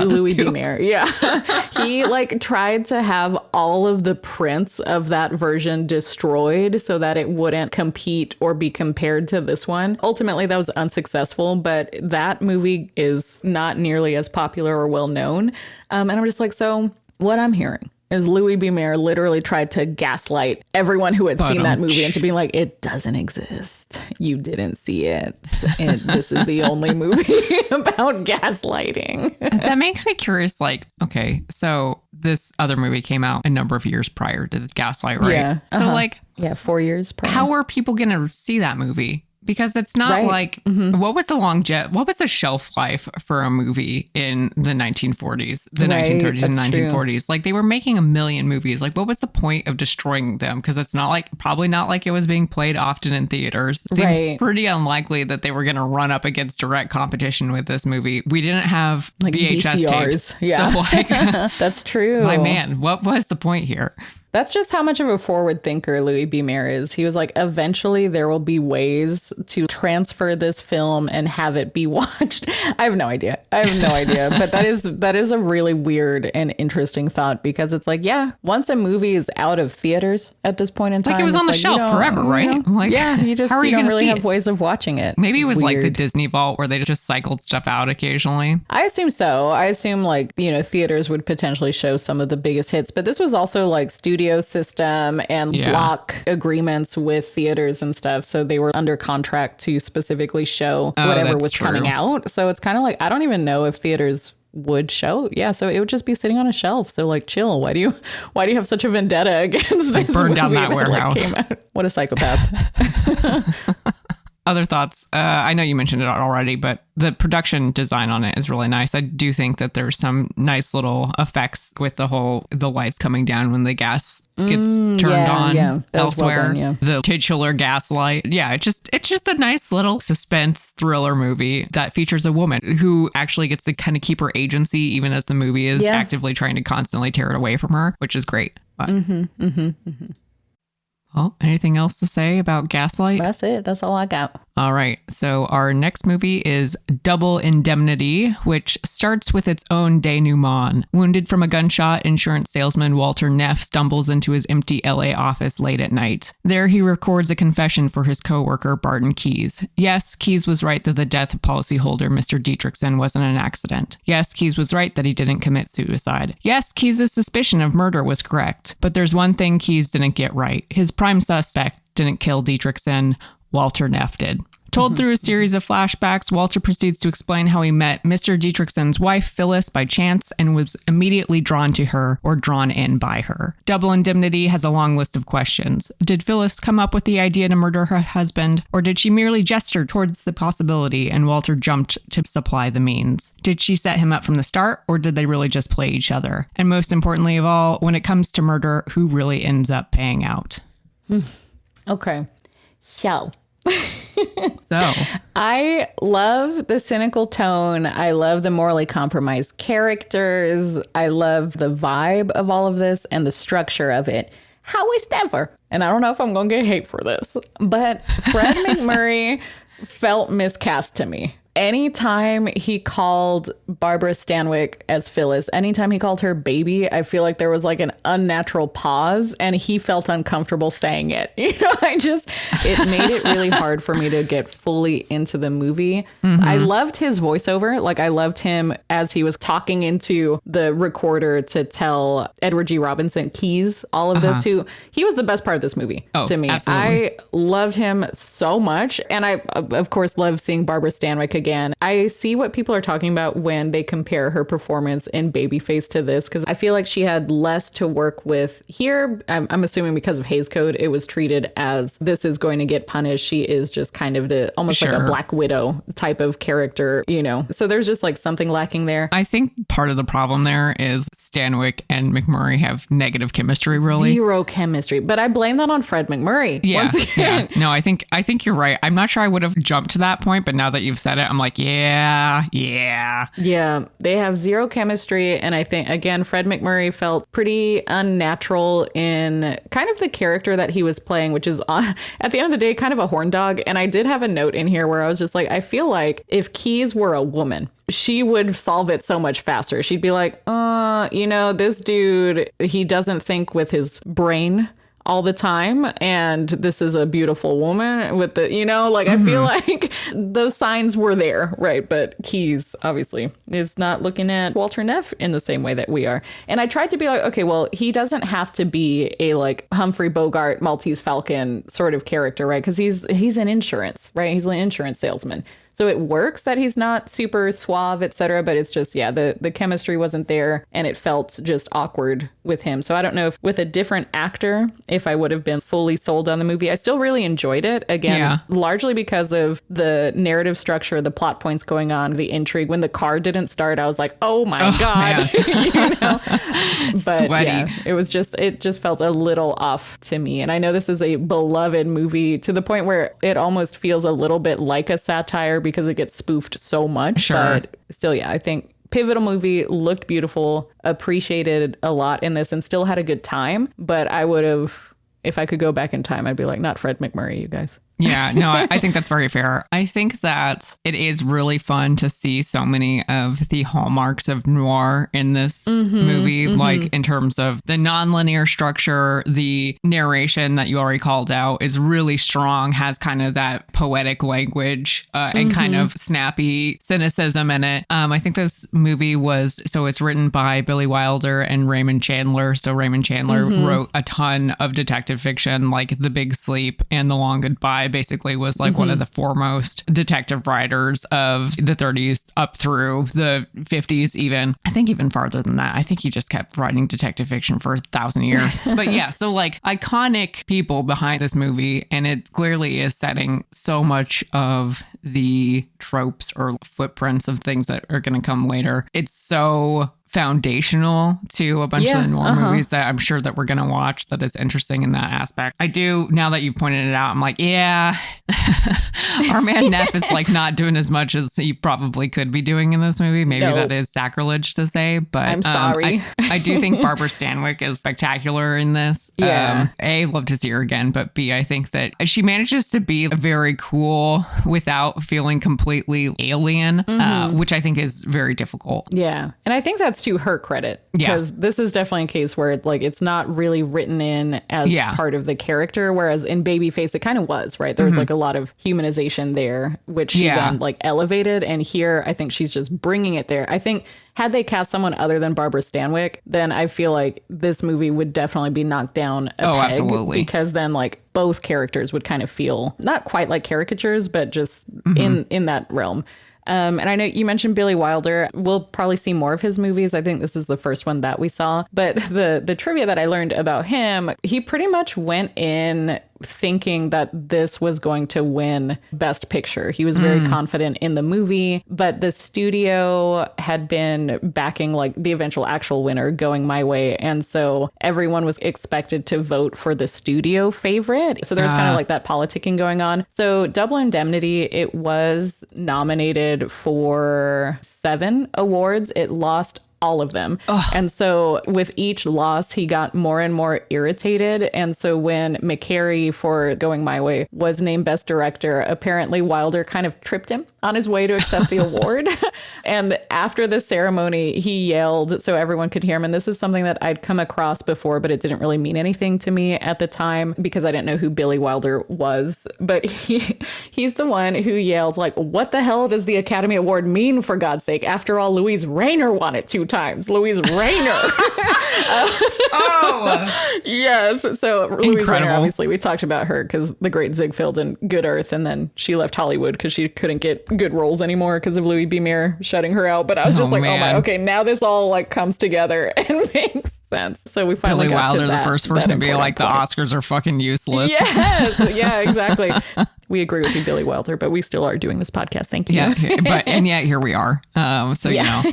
Louis B. Mayer, he like tried to have all of the prints of that version destroyed so that it wouldn't compete or be compared to this one. Ultimately, that was unsuccessful, but that movie is not nearly as popular or well known. And I'm just like, so what I'm hearing is Louis B. Mayer literally tried to gaslight everyone who had seen that movie into being like, it doesn't exist. You didn't see it. And this is the only movie about gaslighting. That makes me curious. Like, okay, so this other movie came out a number of years prior to the Gaslight, right? Yeah. So like, 4 years prior. How are people going to see that movie? Because it's not like, what was the shelf life for a movie in the 1940s, the 1930s and 1940s? Like, they were making a million movies. Like, what was the point of destroying them? Because it's probably not like it was being played often in theaters. It seems pretty unlikely that they were going to run up against direct competition with this movie. We didn't have like VHS tapes. Yeah. So like, that's true. My man, what was the point here? That's just how much of a forward thinker Louis B. Mayer is. He was like, eventually there will be ways to transfer this film and have it be watched. I have no idea. But that is a really weird and interesting thought, because it's like, once a movie is out of theaters at this point in time, like it was on the shelf forever, right? You don't really have ways of watching it. Maybe it was like the Disney Vault where they just cycled stuff out occasionally. I assume so. I assume like, theaters would potentially show some of the biggest hits, but this was also like studio system and block agreements with theaters and stuff, so they were under contract to specifically show whatever was coming out. So it's kind of like, I don't even know if theaters would show. So it would just be sitting on a shelf. So like, chill. Why do you have such a vendetta against this burn down that warehouse? Came out? What a psychopath. Other thoughts? I know you mentioned it already, but the production design on it is really nice. I do think that there's some nice little effects with the lights coming down when the gas gets turned on elsewhere. Well done, the titular gaslight. It's just a nice little suspense thriller movie that features a woman who actually gets to kind of keep her agency even as the movie is actively trying to constantly tear it away from her, which is great. Well, anything else to say about Gaslight? That's it. That's all I got. All right. So our next movie is Double Indemnity, which starts with its own denouement. Wounded from a gunshot, insurance salesman Walter Neff stumbles into his empty LA office late at night. There he records a confession for his coworker, Barton Keyes. Yes, Keyes was right that the death of policyholder Mr. Dietrichson wasn't an accident. Yes, Keyes was right that he didn't commit suicide. Yes, Keyes' suspicion of murder was correct. But there's one thing Keyes didn't get right. His prime suspect didn't kill Dietrichson. Walter Neff did. Told through a series of flashbacks, Walter proceeds to explain how he met Mr. Dietrichson's wife, Phyllis, by chance and was immediately drawn to her or drawn in by her. Double Indemnity has a long list of questions. Did Phyllis come up with the idea to murder her husband, or did she merely gesture towards the possibility and Walter jumped to supply the means? Did she set him up from the start, or did they really just play each other? And most importantly of all, when it comes to murder, who really ends up paying out? Okay. So I love the cynical tone. I love the morally compromised characters. I love the vibe of all of this and the structure of it. However, and I don't know if I'm going to get hate for this, but Fred McMurray felt miscast to me. anytime he called Barbara Stanwyck as Phyllis, anytime he called her baby, I feel like there was like an unnatural pause and he felt uncomfortable saying it. It made it really hard for me to get fully into the movie. I loved his voiceover. Like I loved him as he was talking into the recorder to tell Edward G. Robinson Keyes all of this too. He was the best part of this movie to me. Absolutely. I loved him so much. And I, of course, love seeing Barbara Stanwyck again. I see what people are talking about when they compare her performance in Babyface to this, because I feel like she had less to work with here. I'm assuming because of Hays Code, it was treated as this is going to get punished. She is just kind of the almost like a Black Widow type of character, So there's just like something lacking there. I think part of the problem there is Stanwyck and McMurray have negative chemistry, really. Zero chemistry. But I blame that on Fred McMurray. Yeah. No, I think you're right. I'm not sure I would have jumped to that point, but now that you've said it, I'm like, yeah. Yeah, they have zero chemistry. And I think, again, Fred McMurray felt pretty unnatural in kind of the character that he was playing, which is, at the end of the day, kind of a horn dog. And I did have a note in here where I was just like, I feel like if Keyes were a woman, she would solve it so much faster. She'd be like, this dude, he doesn't think with his brain all the time, and this is a beautiful woman with the, I feel like those signs were there, right? But Keyes obviously is not looking at Walter Neff in the same way that we are. And I tried to be like, okay, well, he doesn't have to be a like Humphrey Bogart, Maltese Falcon sort of character, right? Because he's in insurance, right? He's an insurance salesman. So it works that he's not super suave, etc. But it's just, the chemistry wasn't there and it felt just awkward with him. So I don't know if with a different actor, if I would have been fully sold on the movie. I still really enjoyed it. Again, largely because of the narrative structure, the plot points going on, the intrigue. When the car didn't start, I was like, oh my God. But sweaty. It just felt a little off to me. And I know this is a beloved movie to the point where it almost feels a little bit like a satire because it gets spoofed so much. Sure. But still, I think pivotal movie, looked beautiful, appreciated a lot in this, and still had a good time. But I would have, if I could go back in time, I'd be like, not Fred McMurray, you guys. Yeah, no, I think that's very fair. I think that it is really fun to see so many of the hallmarks of noir in this movie, like in terms of the nonlinear structure, the narration that you already called out is really strong, has kind of that poetic language and kind of snappy cynicism in it. I think this movie it's written by Billy Wilder and Raymond Chandler. So Raymond Chandler wrote a ton of detective fiction like The Big Sleep and The Long Goodbye. Basically was like one of the foremost detective writers of the 30s up through the 50s even. I think even farther than that. I think he just kept writing detective fiction for 1,000 years. But yeah, so like iconic people behind this movie, and it clearly is setting so much of the tropes or footprints of things that are going to come later. It's so foundational to a bunch of the noir movies that I'm sure that we're going to watch that is interesting in that aspect. I do, now that you've pointed it out, I'm like, our man Neff is like not doing as much as he probably could be doing in this movie. Maybe that is sacrilege to say, but I'm sorry. I do think Barbara Stanwyck is spectacular in this. A, love to see her again, but B, I think that she manages to be very cool without feeling completely alien, which I think is very difficult. Yeah. And I think that's to her credit, because this is definitely a case where it's not really written in as part of the character, whereas in Babyface it kind of was, right? There was like a lot of humanization there, which she then like elevated, and here I think she's just bringing it there. I think had they cast someone other than Barbara Stanwyck, then I feel like this movie would definitely be knocked down a peg, absolutely, because then like both characters would kind of feel not quite like caricatures, but just in that realm. And I know you mentioned Billy Wilder. We'll probably see more of his movies. I think this is the first one that we saw. But the trivia that I learned about him, he pretty much went in thinking that this was going to win Best Picture. He was very confident in the movie, but the studio had been backing like the eventual actual winner, Going My Way. And so everyone was expected to vote for the studio favorite. So there's kind of like that politicking going on. So Double Indemnity, it was nominated for 7 awards. It lost all of them. Ugh. And so with each loss, he got more and more irritated. And so when McCary for Going My Way was named Best Director, apparently Wilder kind of tripped him on his way to accept the award. And after the ceremony, he yelled so everyone could hear him. And this is something that I'd come across before, but it didn't really mean anything to me at the time because I didn't know who Billy Wilder was. But he's the one who yelled, like, what the hell does the Academy Award mean, for God's sake? After all, Louise Rayner won it 2 times. Louise Rayner. Oh! Yes. So Louise Rayner, obviously, we talked about her because The Great Ziegfeld and Good Earth. And then she left Hollywood because she couldn't get good roles anymore because of Louis B. Mayer shutting her out. But I was just like, man. Oh my, okay, now this all like comes together and makes sense. So we finally Billy got Wilder, to that, the first person to be like, the Oscars are fucking useless. Yes. Yeah, exactly. We agree with you, Billy Wilder, but we still are doing this podcast. Thank you. Yeah, and yet here we are. So, yeah.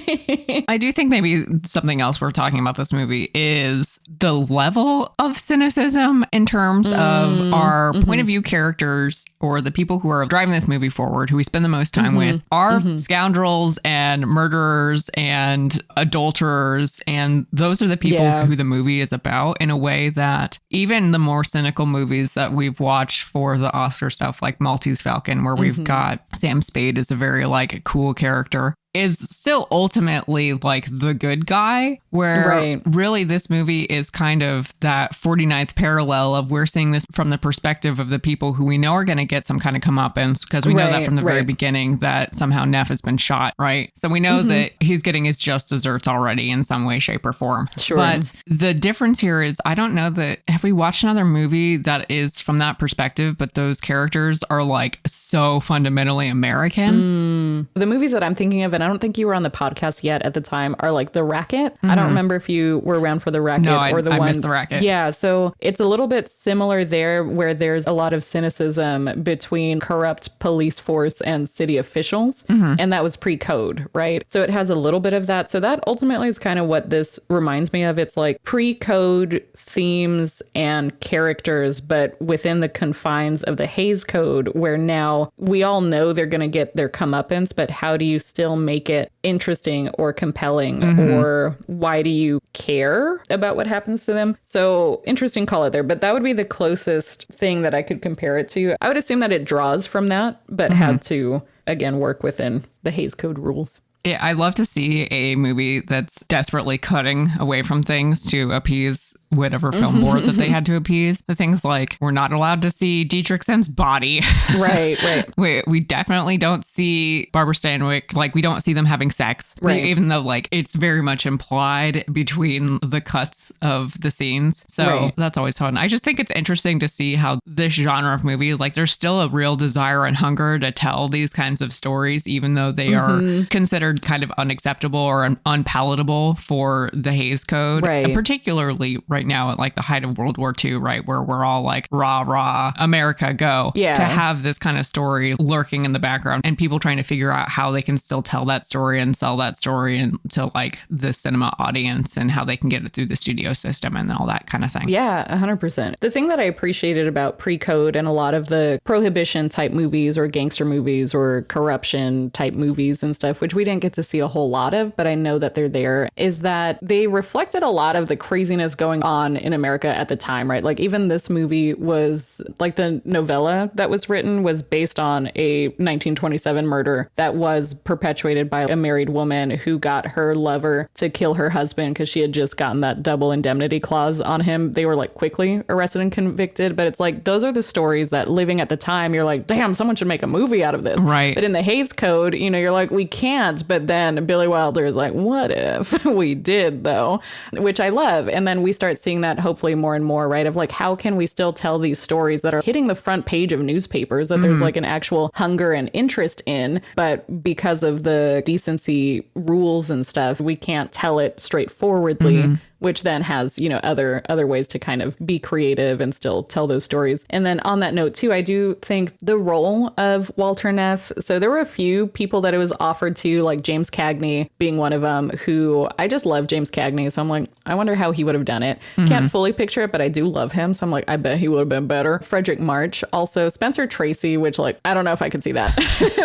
I do think maybe something else we're talking about this movie is the level of cynicism in terms of our point of view characters, or the people who are driving this movie forward, who we spend the most time with, are scoundrels and murderers and adulterers. And those are the people who the movie is about, in a way that even the more cynical movies that we've watched for the Oscar stuff, like Maltese Falcon, where we've got Sam Spade as a very like cool character, is still ultimately like the good guy, where really this movie is kind of that 49th parallel of we're seeing this from the perspective of the people who we know are going to get some kind of comeuppance, because we know that from the very beginning that somehow Neff has been shot, right? So we know that he's getting his just desserts already in some way, shape, or form. Sure. But the difference here is, I don't know that, have we watched another movie that is from that perspective, but those characters are like so fundamentally American? The movies that I'm thinking of, and I don't think you were on the podcast yet at the time, are like The Racket. I don't remember if you were around for The Racket or the one. I missed The Racket. Yeah, so it's a little bit similar there, where there's a lot of cynicism between corrupt police force and city officials. And that was pre-code, right? So it has a little bit of that. So that ultimately is kind of what this reminds me of. It's like pre-code themes and characters, but within the confines of the Hays Code, where now we all know they're going to get their comeuppance, but how do you still make it interesting or compelling, or why do you care about what happens to them? So interesting call out there, but that would be the closest thing that I could compare it to. I would assume that it draws from that, but had to, again, work within the Hays Code rules. Yeah, I'd love to see a movie that's desperately cutting away from things to appease whatever film board that they had to appease. The things like, we're not allowed to see Dietrichson's body. Right. We definitely don't see Barbara Stanwyck. Like, we don't see them having sex. Right. Even though, like, it's very much implied between the cuts of the scenes. So that's always fun. I just think it's interesting to see how this genre of movie, like, there's still a real desire and hunger to tell these kinds of stories, even though they are considered kind of unacceptable or unpalatable for the Hays Code. Right. And particularly right now at like the height of World War II, right, where we're all like, rah, rah, America, go. Yeah. To have this kind of story lurking in the background and people trying to figure out how they can still tell that story and sell that story to like the cinema audience, and how they can get it through the studio system and all that kind of thing. Yeah, 100%. The thing that I appreciated about pre-code and a lot of the prohibition type movies or gangster movies or corruption type movies and stuff, which we didn't get to see a whole lot of, but I know that they're there, is that they reflected a lot of the craziness going on in America at the time, right? Like, even this movie was like, the novella that was written was based on a 1927 murder that was perpetuated by a married woman who got her lover to kill her husband because she had just gotten that double indemnity clause on him. They were like quickly arrested and convicted, but it's like, those are the stories that living at the time, you're like, damn, someone should make a movie out of this. Right. But in the Hays Code, you know, you're like, we can't. But then Billy Wilder is like, what if we did, though? Which I love. And then we start seeing that hopefully more and more, right? Of like, how can we still tell these stories that are hitting the front page of newspapers that there's like an actual hunger and interest in, but because of the decency rules and stuff, we can't tell it straightforwardly. which then has, you know, other ways to kind of be creative and still tell those stories. And then on that note too, I do think the role of Walter Neff, so there were a few people that it was offered to, like James Cagney being one of them, who I just love James Cagney. So I'm like, I wonder how he would have done it. Can't fully picture it, but I do love him. So I'm like, I bet he would have been better. Frederick March, also Spencer Tracy, which like, I don't know if I could see that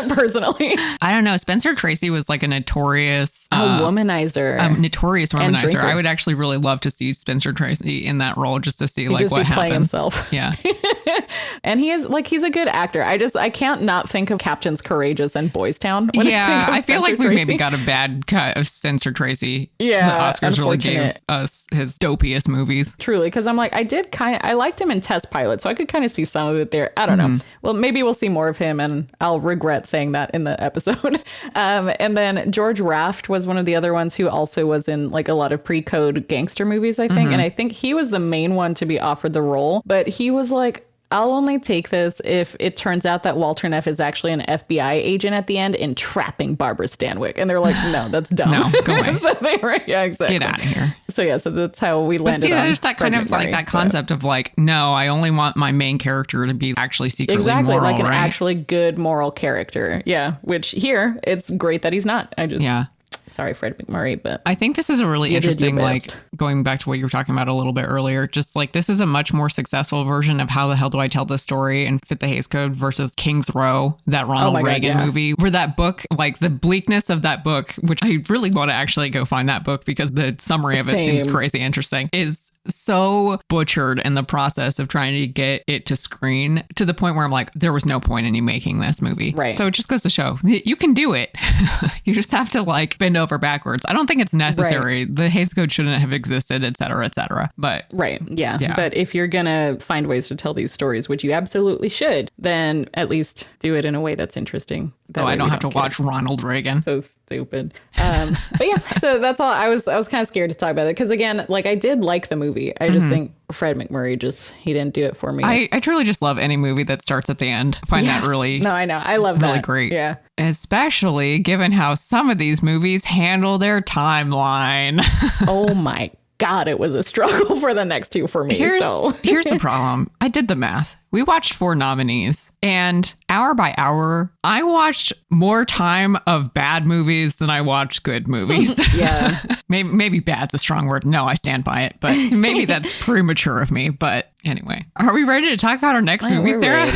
personally. I don't know. Spencer Tracy was like a notorious womanizer. Notorious womanizer. I would actually really love to see Spencer Tracy in that role just to see like what happens. Himself. Yeah. And he is like, he's a good actor. I can't not think of Captains Courageous and Boys Town. I feel like we maybe got a bad cut of Spencer Tracy. Yeah. The Oscars really gave us his dopiest movies. Truly. Because I'm like, I liked him in Test Pilot, so I could kind of see some of it there. I don't know. Well, maybe we'll see more of him and I'll regret saying that in the episode. And then George Raft was one of the other ones who also was in like a lot of pre-code gangster movies, I think. And I think he was the main one to be offered the role, but he was like, I'll only take this if it turns out that Walter Neff is actually an FBI agent at the end entrapping Barbara Stanwyck. And they're like, no, that's dumb. No, go away. So they were, yeah, exactly. Get out of here. So yeah, so that's how we landed on there's that kind of like that concept of like, no, I only want my main character to be actually secretly moral, like an right? actually good moral character. Yeah, which here, it's great that he's not. Sorry, Fred McMurray, but I think this is a really interesting, like going back to what you were talking about a little bit earlier, just like this is a much more successful version of How the Hell Do I Tell This Story and Fit the Hays Code versus King's Row, that Ronald Reagan movie, where that book, like the bleakness of that book, which I really want to actually go find that book because the summary of it seems crazy interesting, is so butchered in the process of trying to get it to screen to the point where I'm like, there was no point in you making this movie. Right. So it just goes to show you can do it. You just have to like bend over backwards. I don't think it's necessary. Right. The Hays Code shouldn't have existed, et cetera, et cetera. But yeah. But if you're going to find ways to tell these stories, which you absolutely should, then at least do it in a way that's interesting. So I don't have to watch Ronald Reagan. So stupid. But yeah, so that's all. I was kind of scared to talk about it because again, like I did like the movie. I just think Fred McMurray he didn't do it for me. I truly just love any movie that starts at the end. I find that really No, I know. I love really that. Great. Yeah. Especially given how some of these movies handle their timeline. Oh my God, it was a struggle for the next two for me. Here's the problem. I did the math. We watched 4 nominees, and hour by hour, I watched more time of bad movies than I watched good movies. Yeah. Maybe bad's a strong word. No, I stand by it, but maybe that's premature of me. But anyway, are we ready to talk about our next movie, Sarah?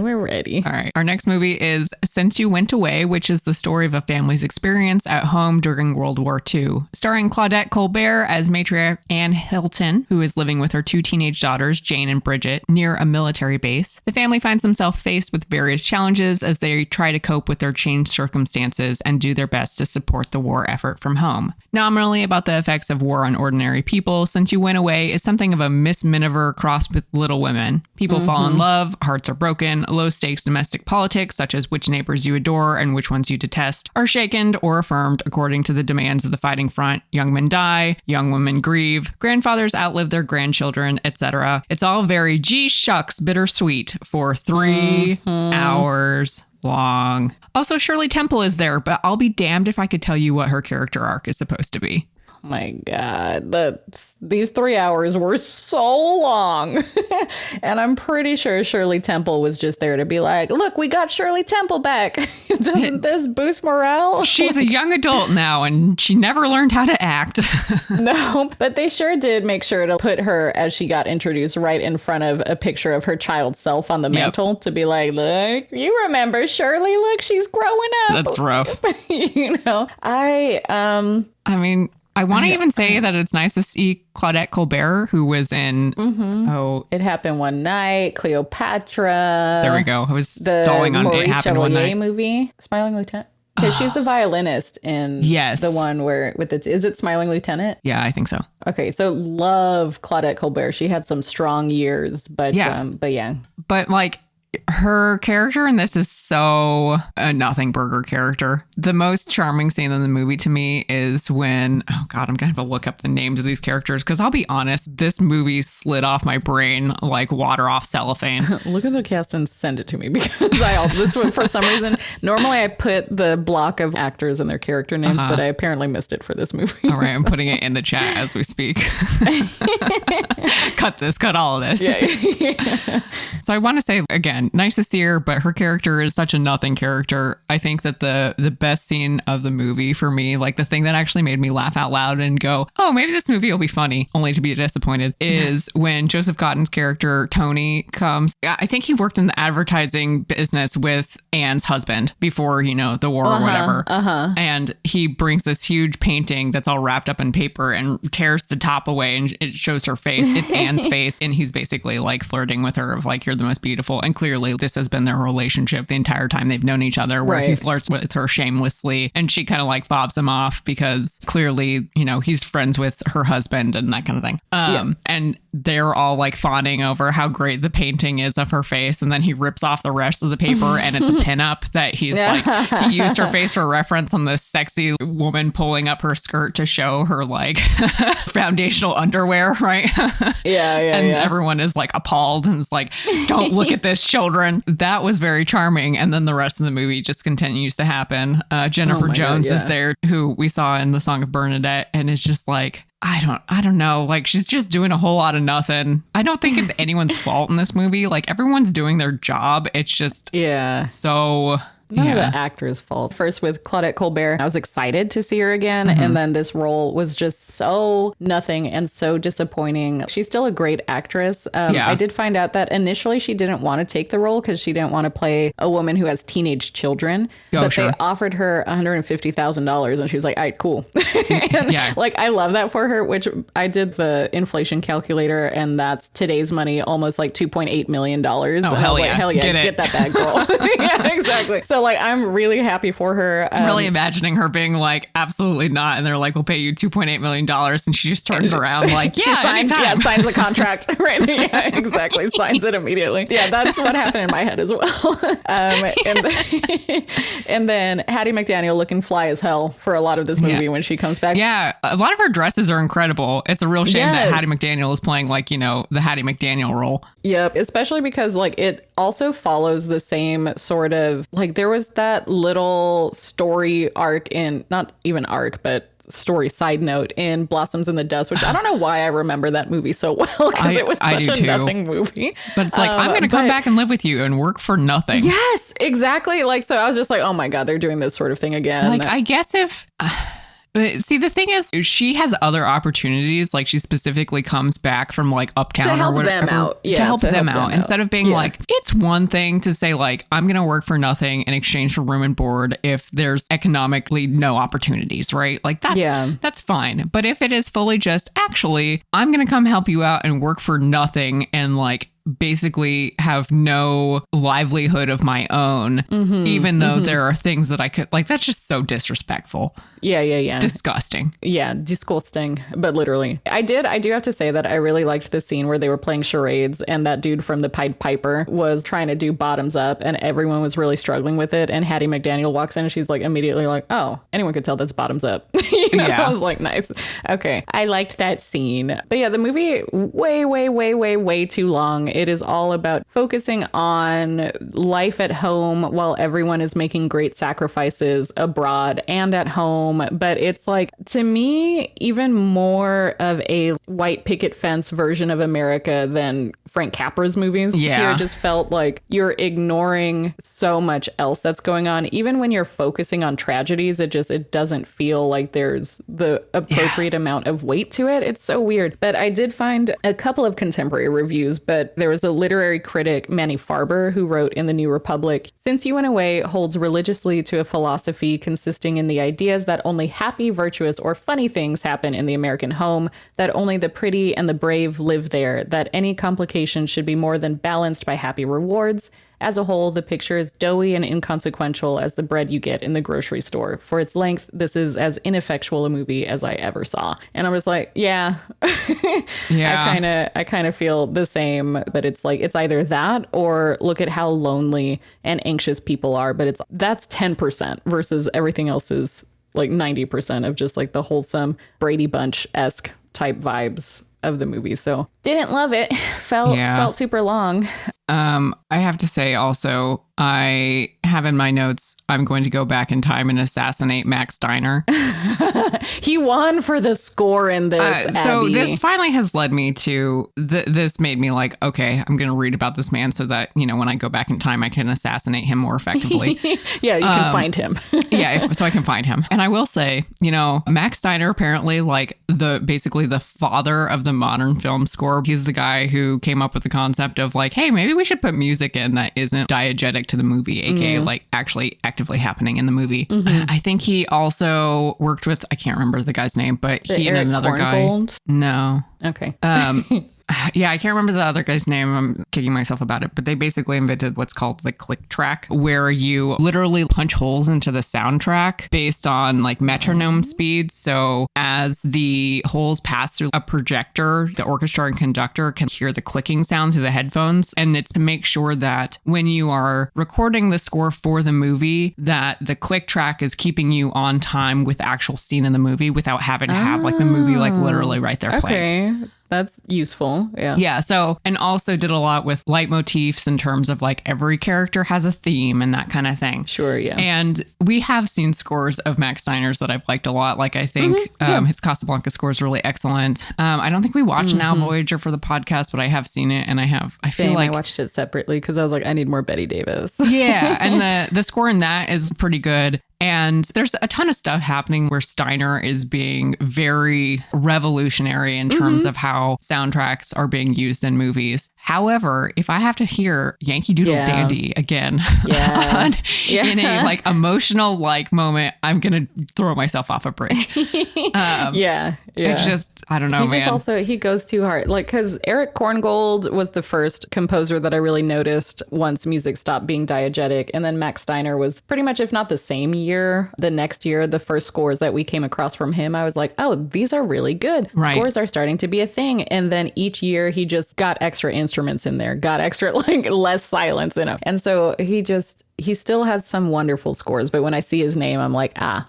We're ready. All right. Our next movie is Since You Went Away, which is the story of a family's experience at home during World War II. Starring Claudette Colbert as matriarch Anne Hilton, who is living with her 2 teenage daughters, Jane and Bridget, near a military base. The family finds themselves faced with various challenges as they try to cope with their changed circumstances and do their best to support the war effort from home. Nominally about the effects of war on ordinary people, Since You Went Away is something of a Miss Miniver crossed with Little Women. People fall in love, hearts are broken, low-stakes domestic politics, such as which neighbors you adore and which ones you detest, are shaken or affirmed according to the demands of the fighting front. Young men die, young women grieve, grandfathers outlive their grandchildren, etc. It's all very gee-shucks bittersweet for 3 hours long. Also, Shirley Temple is there, but I'll be damned if I could tell you what her character arc is supposed to be. Oh my God, these 3 hours were so long. And I'm pretty sure Shirley Temple was just there to be like, look, we got Shirley Temple back. Doesn't this boost morale? She's a young adult now and she never learned how to act. No, but they sure did make sure to put her, as she got introduced, right in front of a picture of her child self on the mantle to be like, look, you remember Shirley, look, she's growing up. That's rough. You know, I mean, I want to even say that it's nice to see Claudette Colbert, who was in It Happened One Night, Cleopatra. There we go. I was stalling on Maurice It Happened One Night movie, Smiling Lieutenant. Because she's the violinist in the one where is it Smiling Lieutenant? Yeah, I think so. Okay, so love Claudette Colbert. She had some strong years, but yeah. But like, Her character in this is so a nothing burger character. The most charming scene in the movie to me is when, oh God, I'm going to have to look up the names of these characters because I'll be honest, this movie slid off my brain like water off cellophane. Look at the cast and send it to me because this one, for some reason, normally I put the block of actors and their character names, but I apparently missed it for this movie. All right, I'm putting it in the chat as we speak. Cut all of this. Yeah. So I want to say again, nice to see her, but her character is such a nothing character. I think that the best scene of the movie for me, like the thing that actually made me laugh out loud and go, oh, maybe this movie will be funny, only to be disappointed, is when Joseph Cotton's character, Tony, comes. I think he worked in the advertising business with Anne's husband before, the war or whatever. And he brings this huge painting that's all wrapped up in paper and tears the top away and it shows her face. It's Anne's face. And he's basically like flirting with her of like, you're the most beautiful. And clearly this has been their relationship the entire time they've known each other, where he flirts with her shamelessly and she kind of like fobs him off because clearly, he's friends with her husband and that kind of thing. And they're all like fawning over how great the painting is of her face. And then he rips off the rest of the paper and it's a pinup that he's like, he used her face for reference on this sexy woman pulling up her skirt to show her like foundational underwear, right? And everyone is like appalled and is like, don't look at this, children. That was very charming. And then the rest of the movie just continues to happen. Jennifer Jones is there, who we saw in the Song of Bernadette, and it's just like, I don't know. Like, she's just doing a whole lot of nothing. I don't think it's anyone's fault in this movie. Like, everyone's doing their job. It's just so... None of the actor's fault. First with Claudette Colbert, I was excited to see her again. And then this role was just so nothing and so disappointing. She's still a great actress. I did find out that initially she didn't want to take the role because she didn't want to play a woman who has teenage children. They offered her $150,000 and she was like, all right, cool. Like, I love that for her, which I did the inflation calculator and that's today's money, almost like $2.8 million. Oh, hell yeah. Like, hell yeah. Get that bag, girl. Yeah, exactly. So like, I'm really happy for her. Really imagining her being like, absolutely not. And they're like, we'll pay you $2.8 million. And she just turns around like, signs the contract. Right. Yeah, exactly. Signs it immediately. Yeah, that's what happened in my head as well. And then Hattie McDaniel looking fly as hell for a lot of this movie when she comes back. Yeah. A lot of her dresses are incredible. It's a real shame that Hattie McDaniel is playing like, the Hattie McDaniel role. Yep. Especially because like it also follows the same sort of like there was that little story arc in not even arc, but story side note in Blossoms in the Dust, which I don't know why I remember that movie so well because it was such a nothing movie. But it's like, I'm going to come back and live with you and work for nothing. Yes, exactly. Like, so I was just like, oh my God, they're doing this sort of thing again. Like, I guess if... See, the thing is, she has other opportunities. Like, she specifically comes back from like Uptown to help or whatever, them out. Yeah, to help them out instead of being like, it's one thing to say like, I'm going to work for nothing in exchange for room and board if there's economically no opportunities, right? Like that's fine. But if it is fully just actually, I'm going to come help you out and work for nothing and like basically have no livelihood of my own, even though there are things that I could like, that's just so disrespectful. Yeah. Disgusting. Yeah, disgusting, but literally. I do have to say that I really liked the scene where they were playing charades and that dude from the Pied Piper was trying to do bottoms up and everyone was really struggling with it. And Hattie McDaniel walks in and she's like immediately like, oh, anyone could tell that's bottoms up. I was like, nice. Okay. I liked that scene. But yeah, the movie way too long. It is all about focusing on life at home while everyone is making great sacrifices abroad and at home. But it's like, to me, even more of a white picket fence version of America than Frank Capra's movies. Yeah. It just felt like you're ignoring so much else that's going on. Even when you're focusing on tragedies, it doesn't feel like there's the appropriate amount of weight to it. It's so weird. But I did find a couple of contemporary reviews, but there was a literary critic, Manny Farber, who wrote in the New Republic, "Since You Went Away holds religiously to a philosophy consisting in the ideas that only happy, virtuous, or funny things happen in the American home, that only the pretty and the brave live there, that any complication should be more than balanced by happy rewards, As a whole, the picture is doughy and inconsequential as the bread you get in the grocery store. For its length, this is as ineffectual a movie as I ever saw. And I was like, yeah. Yeah. I kind of feel the same, but it's like, it's either that or look at how lonely and anxious people are. But that's 10% versus everything else is like 90% of just like the wholesome Brady Bunch-esque type vibes of the movie. So didn't love it. Felt super long. I have to say also, I have in my notes, I'm going to go back in time and assassinate Max Steiner. He won for the score in this. So this finally has led me to, this made me like, okay, I'm going to read about this man so that, you know, when I go back in time, I can assassinate him more effectively. Yeah, you can find him. So I can find him. And I will say, you know, Max Steiner, apparently like basically the father of the modern film score. He's the guy who came up with the concept of like, hey, maybe we should put music in that isn't diegetic to the movie, aka like actually actively happening in the movie. I think he also worked with, I can't remember the guy's name, but he and another guy. No. Okay. Yeah, I can't remember the other guy's name. I'm kicking myself about it. But they basically invented what's called the click track, where you literally punch holes into the soundtrack based on like metronome speed. So as the holes pass through a projector, the orchestra and conductor can hear the clicking sound through the headphones. And it's to make sure that when you are recording the score for the movie, that the click track is keeping you on time with the actual scene in the movie without having to have like the movie like literally right there playing. Okay. That's useful. Yeah. Yeah. So, and also did a lot with leitmotifs in terms of like every character has a theme and that kind of thing. Sure. Yeah. And we have seen scores of Max Steiner's that I've liked a lot. Like I think his Casablanca score is really excellent. I don't think we watched Now Voyager for the podcast, but I have seen it and I feel like I watched it separately because I was like, I need more Betty Davis. Yeah. And the score in that is pretty good. And there's a ton of stuff happening where Steiner is being very revolutionary in terms of how soundtracks are being used in movies. However, if I have to hear Yankee Doodle Dandy again in a like emotional like moment, I'm going to throw myself off a bridge. It's just, I don't know, man. He goes too hard. Like, because Eric Korngold was the first composer that I really noticed once music stopped being diegetic. And then Max Steiner was pretty much, if not the same year, the next year, the first scores that we came across from him, I was like, oh, these are really good. Right. Scores are starting to be a thing. And then each year he just got extra instruments in there, got extra like less silence in them. And so he still has some wonderful scores. But when I see his name, I'm like, I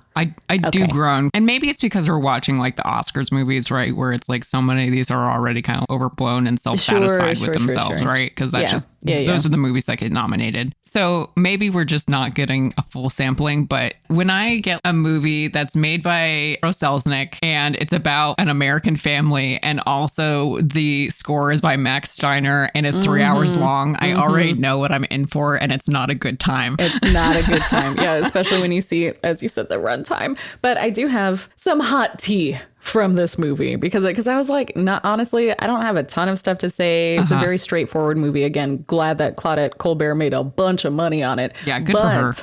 do groan. And maybe it's because we're watching like the Oscars movies, right? Where it's like so many of these are already kind of overblown and self-satisfied with themselves, right? Because that's those are the movies that get nominated. So maybe we're just not getting a full sampling. But when I get a movie that's made by Selznick and it's about an American family and also the score is by Max Steiner and it's 3 hours long, I already know what I'm in for and it's not a good time. It's not a good time. Yeah, especially when you see, as you said, the runtime. But I do have some hot tea from this movie because I was like, honestly, I don't have a ton of stuff to say. It's a very straightforward movie. Again, glad that Claudette Colbert made a bunch of money on it. Yeah, good for her.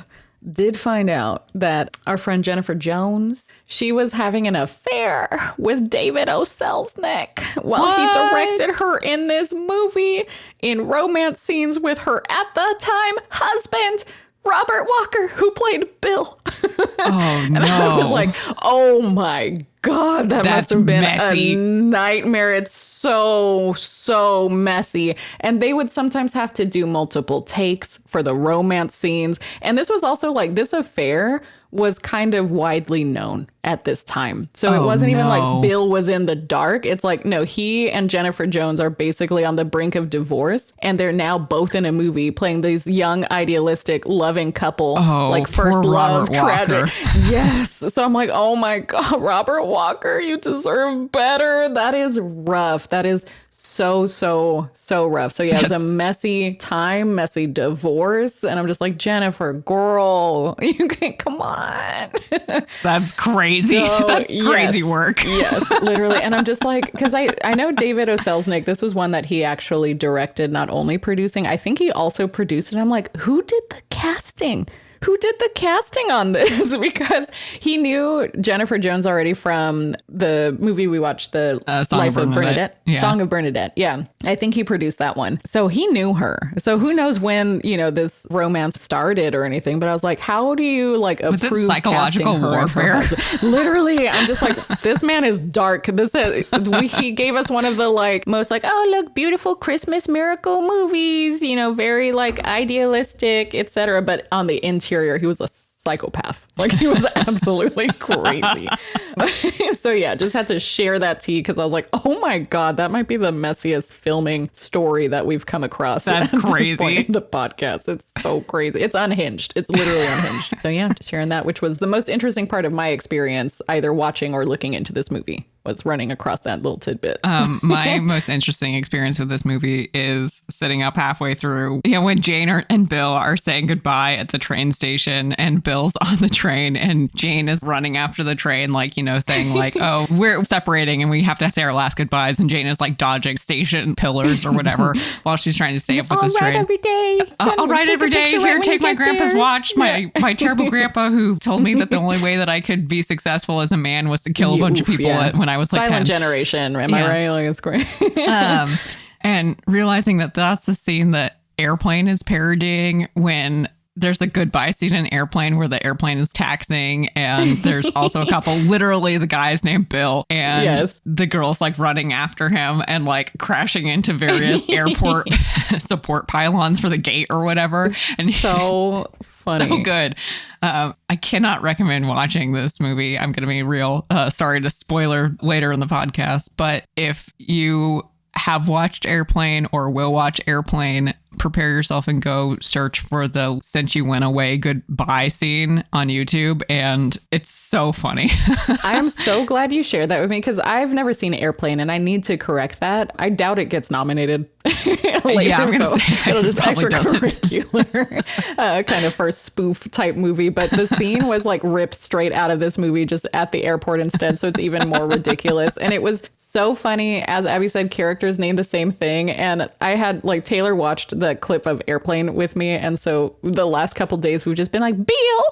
Did find out that our friend Jennifer Jones, she was having an affair with David O. Selznick while he directed her in this movie in romance scenes with her at the time husband, Robert Walker, who played Bill. Oh, no. And I was like, oh my God, that must have been messy. A nightmare. It's so messy. And they would sometimes have to do multiple takes for the romance scenes. And this was also like, this affair was kind of widely known at this time. So it wasn't even like Bill was in the dark. It's like, no, he and Jennifer Jones are basically on the brink of divorce. And they're now both in a movie playing these young, idealistic, loving couple. Like first love, tragic. Yes. So I'm like, oh my God, Robert Walker, you deserve better. That is rough. That is so rough. So yeah, it's a messy time, messy divorce. And I'm just like, Jennifer, girl, you can come on. That's crazy. That's crazy work. Yes, literally. And I'm just like, because I know David O. Selznick, this was one that he actually directed, not only producing, I think he also produced it. I'm like, who did the casting who did the casting on this? Because he knew Jennifer Jones already from the movie we watched, The Life of Bernadette. Yeah. Song of Bernadette. Yeah. I think he produced that one. So he knew her. So who knows when, this romance started or anything. But I was like, how do you was approve it psychological warfare? Literally, I'm just like, this man is dark. He gave us one of the most oh, look, beautiful Christmas miracle movies, very idealistic, etc. But on the interior, he was a psychopath. He was absolutely crazy. So yeah, just had to share that tea because I was like, oh my God, that might be the messiest filming story that we've come across. That's crazy. This point in the podcast. It's so crazy. It's unhinged. It's literally unhinged. So yeah, just sharing that, which was the most interesting part of my experience, either watching or looking into this movie. Was running across that little tidbit. My most interesting experience with this movie is sitting up halfway through, when Jane and Bill are saying goodbye at the train station and Bill's on the train and Jane is running after the train, saying oh, we're separating and we have to say our last goodbyes. And Jane is dodging station pillars or whatever while she's trying to stay up with this train. Every day. I'll ride every day. Here, take my grandpa's watch. My terrible grandpa who told me that the only way that I could be successful as a man was to kill a bunch of people when I was Silent 10. Generation, am I right? It's great. And realizing that that's the scene that Airplane is parodying when there's a goodbye scene in Airplane where the airplane is taxiing and there's also a couple, literally the guy's named Bill and the girl's running after him and crashing into various airport support pylons for the gate or whatever. And so funny. So good. I cannot recommend watching this movie. I'm going to be real sorry to spoiler later in the podcast, but if you have watched Airplane or will watch Airplane, prepare yourself and go search for the "Since You Went Away Goodbye" scene on YouTube, and it's so funny. I am so glad you shared that with me because I've never seen Airplane and I need to correct that. I doubt it gets nominated later, yeah, I'm gonna say it'll just extracurricular kind of first spoof type movie. But the scene was ripped straight out of this movie just at the airport instead, so it's even more ridiculous. And it was so funny. As Abby said, characters named the same thing, and I had Taylor watched the clip of Airplane with me, and so the last couple days we've just been Bill.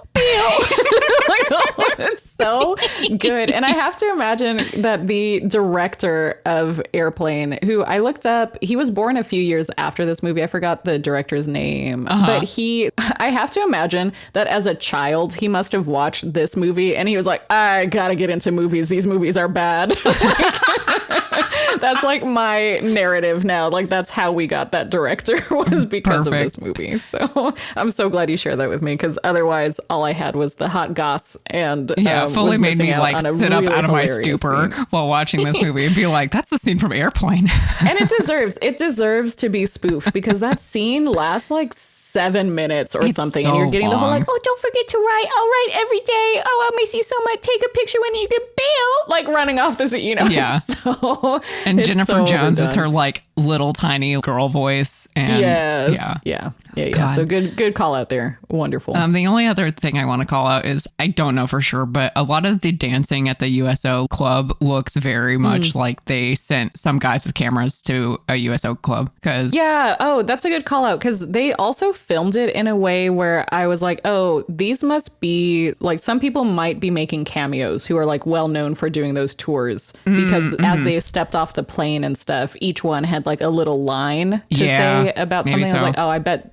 It's so good. And I have to imagine that the director of Airplane, who I looked up, he was born a few years after this movie. I forgot the director's name, but I have to imagine that as a child, he must have watched this movie and he was like, I gotta get into movies. These movies are bad. That's my narrative now. That's how we got that director was because of this movie. So I'm so glad you shared that with me because otherwise all I had was the hot goss and fully made me sit up out of my stupor while watching this movie and be like, that's the scene from Airplane. And it deserves to be spoofed because that scene lasts 7 minutes or something, so and you're getting long. the whole oh, don't forget to write. I'll write every day. Oh, I'll miss you so much. Take a picture when you get bail. Running off the Yeah. And Jennifer Jones with her little tiny girl voice. And yeah. So good call out there. Wonderful. The only other thing I want to call out is I don't know for sure, but a lot of the dancing at the USO club looks very much like they sent some guys with cameras to a USO club. That's a good call out because they also filmed it in a way where I was like, oh, these must be some people might be making cameos who are well known for doing those tours because as they stepped off the plane and stuff, each one had a little line to say about something. I was like, oh, I bet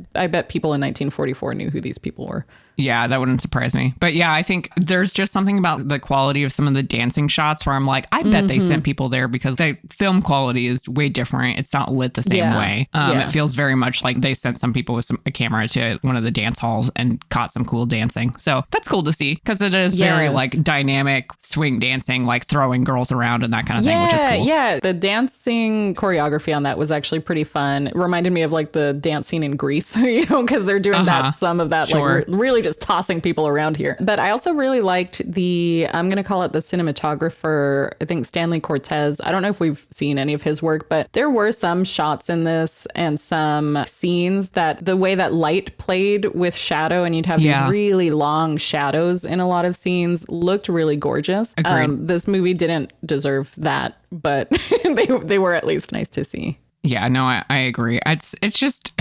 people in 1944 knew who these people were. Yeah, that wouldn't surprise me. But yeah, I think there's just something about the quality of some of the dancing shots where I'm like, I bet they sent people there because the film quality is way different. It's not lit the same way. It feels very much like they sent some people with a camera to one of the dance halls and caught some cool dancing. So that's cool to see because it is very dynamic swing dancing, throwing girls around and that kind of thing, which is cool. Yeah, the dancing choreography on that was actually pretty fun. It reminded me of the dance scene in Grease, because they're doing some of that, really just tossing people around here. But I also really liked I'm going to call it the cinematographer, I think Stanley Cortez. I don't know if we've seen any of his work, but there were some shots in this and some scenes that the way that light played with shadow and you'd have these really long shadows in a lot of scenes looked really gorgeous. This movie didn't deserve that, but they were at least nice to see. Yeah, no, I agree. It's just,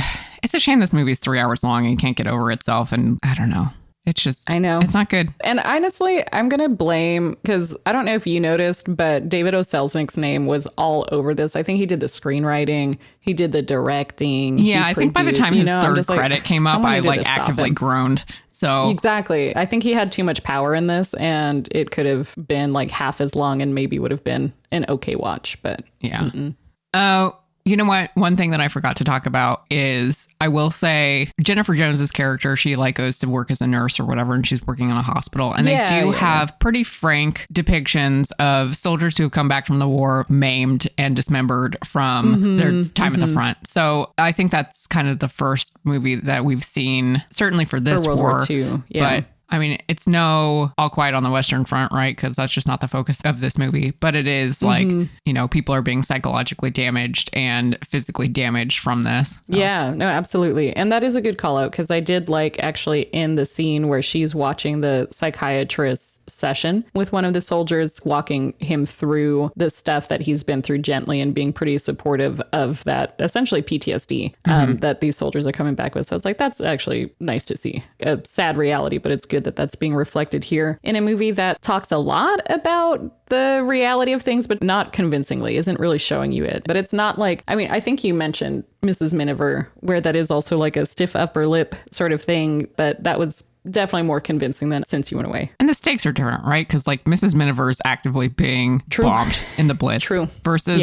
it's a shame this movie's 3 hours long and can't get over itself. And I don't know. It's just, I know. It's not good. And honestly, I'm going to blame, because I don't know if you noticed, but David O. Selznick's name was all over this. I think he did the screenwriting. He did the directing. Yeah, I think by the time his third credit came up, I actively groaned. So exactly. I think he had too much power in this, and it could have been like half as long and maybe would have been an okay watch. But yeah. You know what? One thing that I forgot to talk about is, I will say, Jennifer Jones's character, she like goes to work as a nurse or whatever, and she's working in a hospital. And they do have pretty frank depictions of soldiers who have come back from the war maimed and dismembered from their time at the front. So I think that's kind of the first movie that we've seen, certainly for this World war. War II. Yeah. But I mean, it's no All Quiet on the Western Front, right? Because that's just not the focus of this movie. But it is like, you know, people are being psychologically damaged and physically damaged from this. So. Yeah, no, absolutely. And that is a good call out, because I did like actually in the scene where she's watching the psychiatrist's session with one of the soldiers, walking him through the stuff that he's been through gently and being pretty supportive of that essentially PTSD that these soldiers are coming back with. So it's like, that's actually nice to see. A sad reality, but it's good that that's being reflected here in a movie that talks a lot about the reality of things, but not convincingly, isn't really showing you it. But it's not like, I mean, I think you mentioned Mrs. Miniver, where that is also like a stiff upper lip sort of thing, but that was definitely more convincing than Since You Went Away. And the stakes are different, right? Because like Mrs. Miniver is actively being bombed in the Blitz. Versus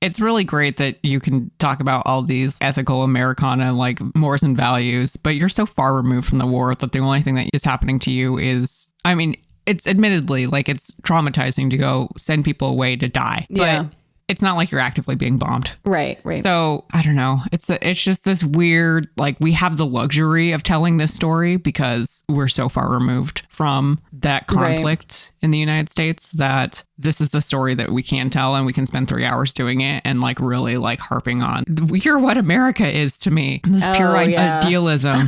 it's really great that you can talk about all these ethical Americana, like mores and values, but you're so far removed from the war that the only thing that is happening to you is, I mean, it's admittedly like it's traumatizing to go send people away to die. Yeah. But it's not like you're actively being bombed. Right. So I don't know. It's just this weird, like, we have the luxury of telling this story because we're so far removed from that conflict in the United States that this is the story that we can tell, and we can spend 3 hours doing it and like really like harping on, you're what America is to me. This pure idealism.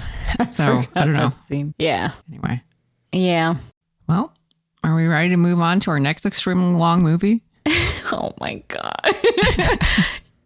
So I don't know. Yeah. Anyway. Yeah. Well, are we ready to move on to our next extremely long movie? Oh my God.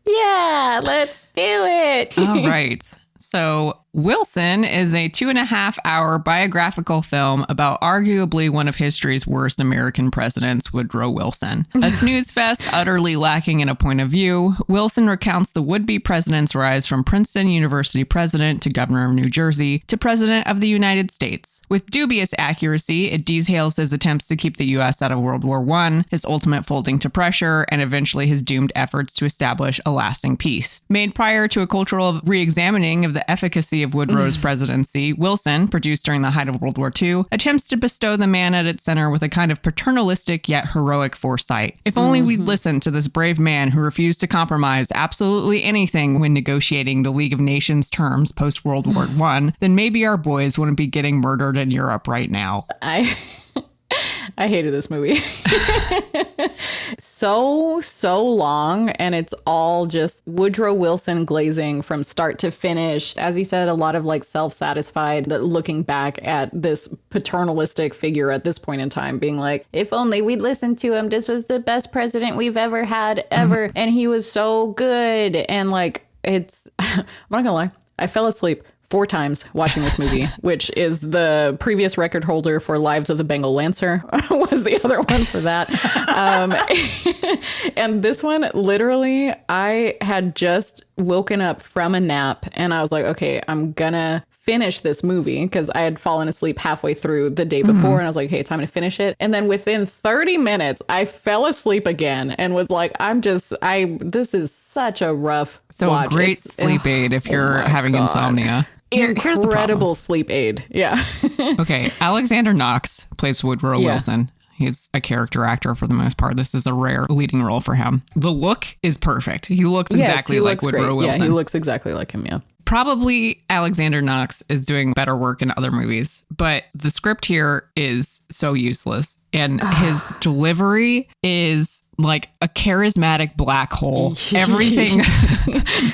Yeah, let's do it. All right. So Wilson is a 2.5-hour biographical film about arguably one of history's worst American presidents, Woodrow Wilson. A snooze fest utterly lacking in a point of view, Wilson recounts the would-be president's rise from Princeton University president to governor of New Jersey to president of the United States. With dubious accuracy, it details his attempts to keep the U.S. out of World War I, his ultimate folding to pressure, and eventually his doomed efforts to establish a lasting peace. Made prior to a cultural re-examining of the efficacy of Woodrow's presidency, Wilson, produced during the height of World War II, attempts to bestow the man at its center with a kind of paternalistic yet heroic foresight. If only we'd listened to this brave man who refused to compromise absolutely anything when negotiating the League of Nations terms post-World War I, then maybe our boys wouldn't be getting murdered in Europe right now. I hated this movie. So long, and it's all just Woodrow Wilson glazing from start to finish. As you said, a lot of like self-satisfied looking back at this paternalistic figure at this point in time, being like, if only we'd listened to him. This was the best president we've ever had ever. And he was so good. And like, it's, I'm not gonna lie, I fell asleep 4 times watching this movie, which is the previous record holder for Lives of the Bengal Lancer was the other one for that. And this one, literally, I had just woken up from a nap and I was like, okay, I'm gonna finish this movie because I had fallen asleep halfway through the day before and I was like, hey, time to finish it. And then within 30 minutes, I fell asleep again and was like, this is such a rough watch. So great sleep aid if you're having insomnia. Incredible sleep aid. Yeah. Okay. Alexander Knox plays Woodrow Wilson. He's a character actor for the most part. This is a rare leading role for him. The look is perfect. He looks exactly like Woodrow Wilson. Yeah, he looks exactly like him, yeah. Probably Alexander Knox is doing better work in other movies, but the script here is so useless. And his delivery is like a charismatic black hole. Everything,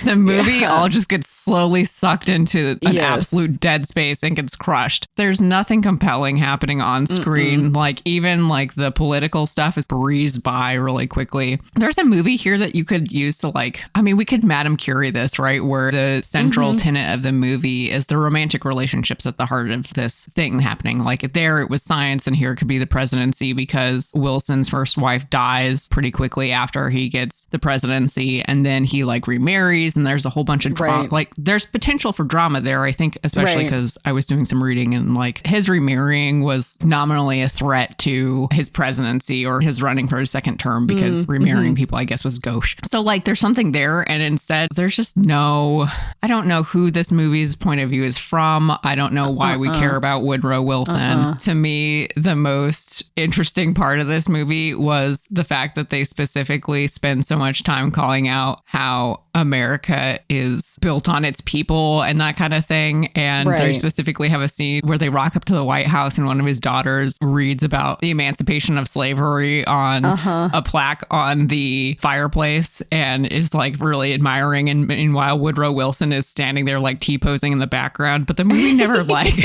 the movie all just gets slowly sucked into an absolute dead space and gets crushed. There's nothing compelling happening on screen. Like even like the political stuff is breezed by really quickly. There's a movie here that you could use to like, I mean, we could Madame Curie this, right? Where the central tenet of the movie is the romantic relationships at the heart of this thing happening. Like there it was science and here it could be the presidency because Wilson's first wife dies pretty quickly after he gets the presidency, and then he like remarries and there's a whole bunch of drama. Like there's potential for drama there, I think, especially because I was doing some reading and like his remarrying was nominally a threat to his presidency or his running for his second term because remarrying people, I guess, was gauche. So like there's something there, and instead there's just no, I don't know who this movie's point of view is from. I don't know why we care about Woodrow Wilson. To me, the most interesting part of this movie was the fact that they specifically spend so much time calling out how America is built on its people and that kind of thing. And they specifically have a scene where they rock up to the White House and one of his daughters reads about the emancipation of slavery on a plaque on the fireplace and is like really admiring. And meanwhile, Woodrow Wilson is standing there like T-posing in the background. But the movie never like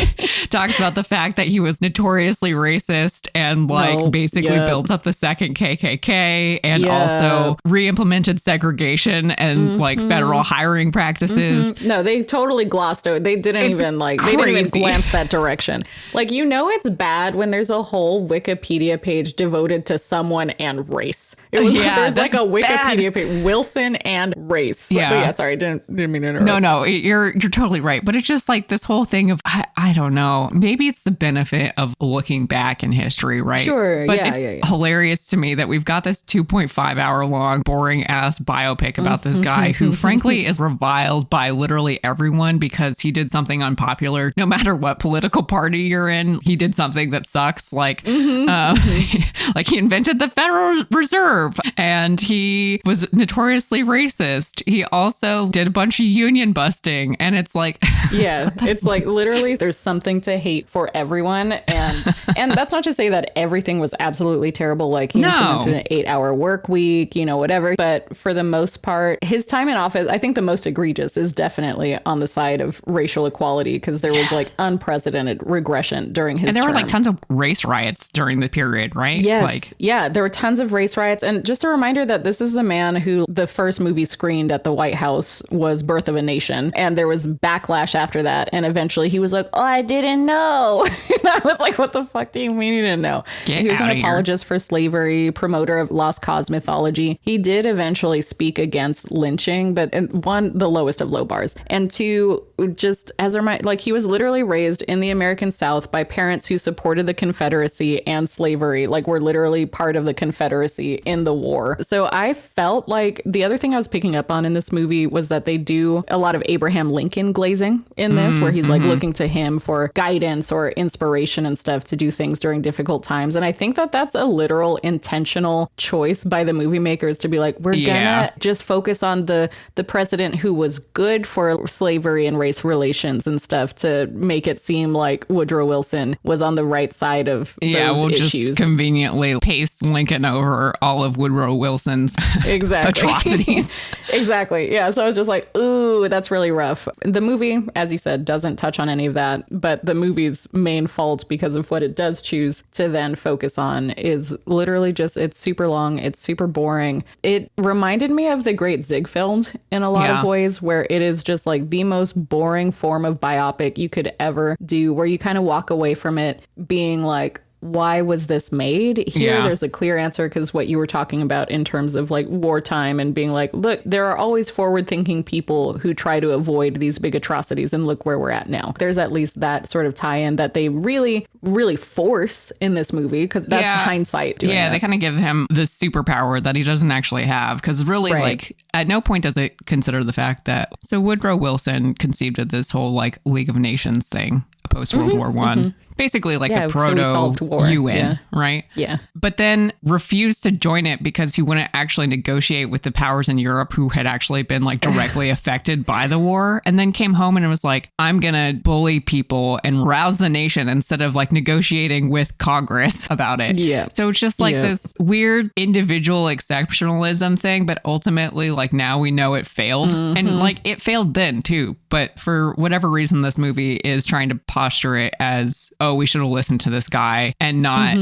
talks about the fact that he was notoriously racist and like basically built up the second KKK and also re-implemented segregation and like federal hiring practices. No, they totally glossed over. They didn't even like, they didn't even glance that direction. Like, you know, it's bad when there's a whole Wikipedia page devoted to someone and race. It was there's like a Wikipedia page, Wilson and race. Sorry, didn't mean to interrupt. No, you're totally right. But it's just like this whole thing of, I don't know, maybe it's the benefit of looking back in history, right? Sure. But it's hilarious to me that we've got this 2.5 hour long boring ass biopic about this guy who frankly is reviled by literally everyone because he did something unpopular. No matter what political party you're in, he did something that sucks. Like, like he invented the Federal Reserve and he was notoriously racist. He also did a bunch of union busting, and it's like, it's like literally there's something to hate for everyone. And that's not to say that everything was absolutely terrible. Like he implemented an 8-hour work week, you know, whatever. But for the most part, his time in office, I think the most egregious is definitely on the side of racial equality, because there was like unprecedented regression during his term. And there were like tons of race riots during the period, right? Yes. There were tons of race riots. And just a reminder that this is the man who the first movie screened at the White House was Birth of a Nation. And there was backlash after that. And eventually he was like, oh, I didn't know. And I was like, what the fuck do you mean you didn't know? He was an apologist for slavery, promoter of lost cause mythology. He did eventually speak against lynching, but one, the lowest of low bars. And two, just as a reminder, like he was literally raised in the American South by parents who supported the Confederacy and slavery, like were literally part of the Confederacy in the war. So I felt like the other thing I was picking up on in this movie was that they do a lot of Abraham Lincoln glazing in this, where he's like looking to him for guidance or inspiration and stuff to do things during difficult times. And I think that that's a literal intentional choice by the movie makers to be like, we're gonna just focus on the president who was good for slavery and race relations and stuff to make it seem like Woodrow Wilson was on the right side of those issues. Just conveniently paste Lincoln over all of Woodrow Wilson's atrocities. Exactly. Yeah. So I was just like, ooh, that's really rough. The movie, as you said, doesn't touch on any of that, but the movie's main fault because of what it does choose to then focus on is literally just, it's super long. It's super boring. It reminded me of The Great Ziegfeld in a lot of ways, where it is just like the most boring form of biopic you could ever do, where you kind of walk away from it being like, why was this made? Here, there's a clear answer, because what you were talking about in terms of like wartime and being like, look, there are always forward-thinking people who try to avoid these big atrocities, and look where we're at now. There's at least that sort of tie-in that they really, really force in this movie, because that's hindsight doing that. They kind of give him this superpower that he doesn't actually have, because really, like, at no point does it consider the fact that, so Woodrow Wilson conceived of this whole like League of Nations thing post World War One. basically like a proto UN, right? Yeah. But then refused to join it because he wouldn't actually negotiate with the powers in Europe who had actually been like directly affected by the war, and then came home and was like, I'm gonna bully people and rouse the nation instead of like negotiating with Congress about it. Yeah. So it's just like this weird individual exceptionalism thing, but ultimately like now we know it failed. And like it failed then too, but for whatever reason this movie is trying to posture it as, oh, we should have listened to this guy and not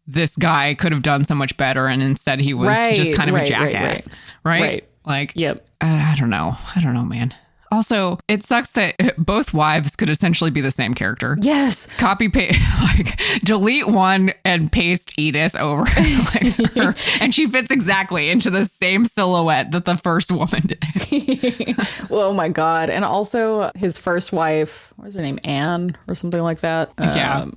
this guy could have done so much better, and instead he was just kind of a jackass, right? Like, I don't know, man. Also, it sucks that both wives could essentially be the same character. Yes. Copy paste, like delete one and paste Edith over like her, and she fits exactly into the same silhouette that the first woman did. Oh my God. And also his first wife, what was her name? Anne or something like that. I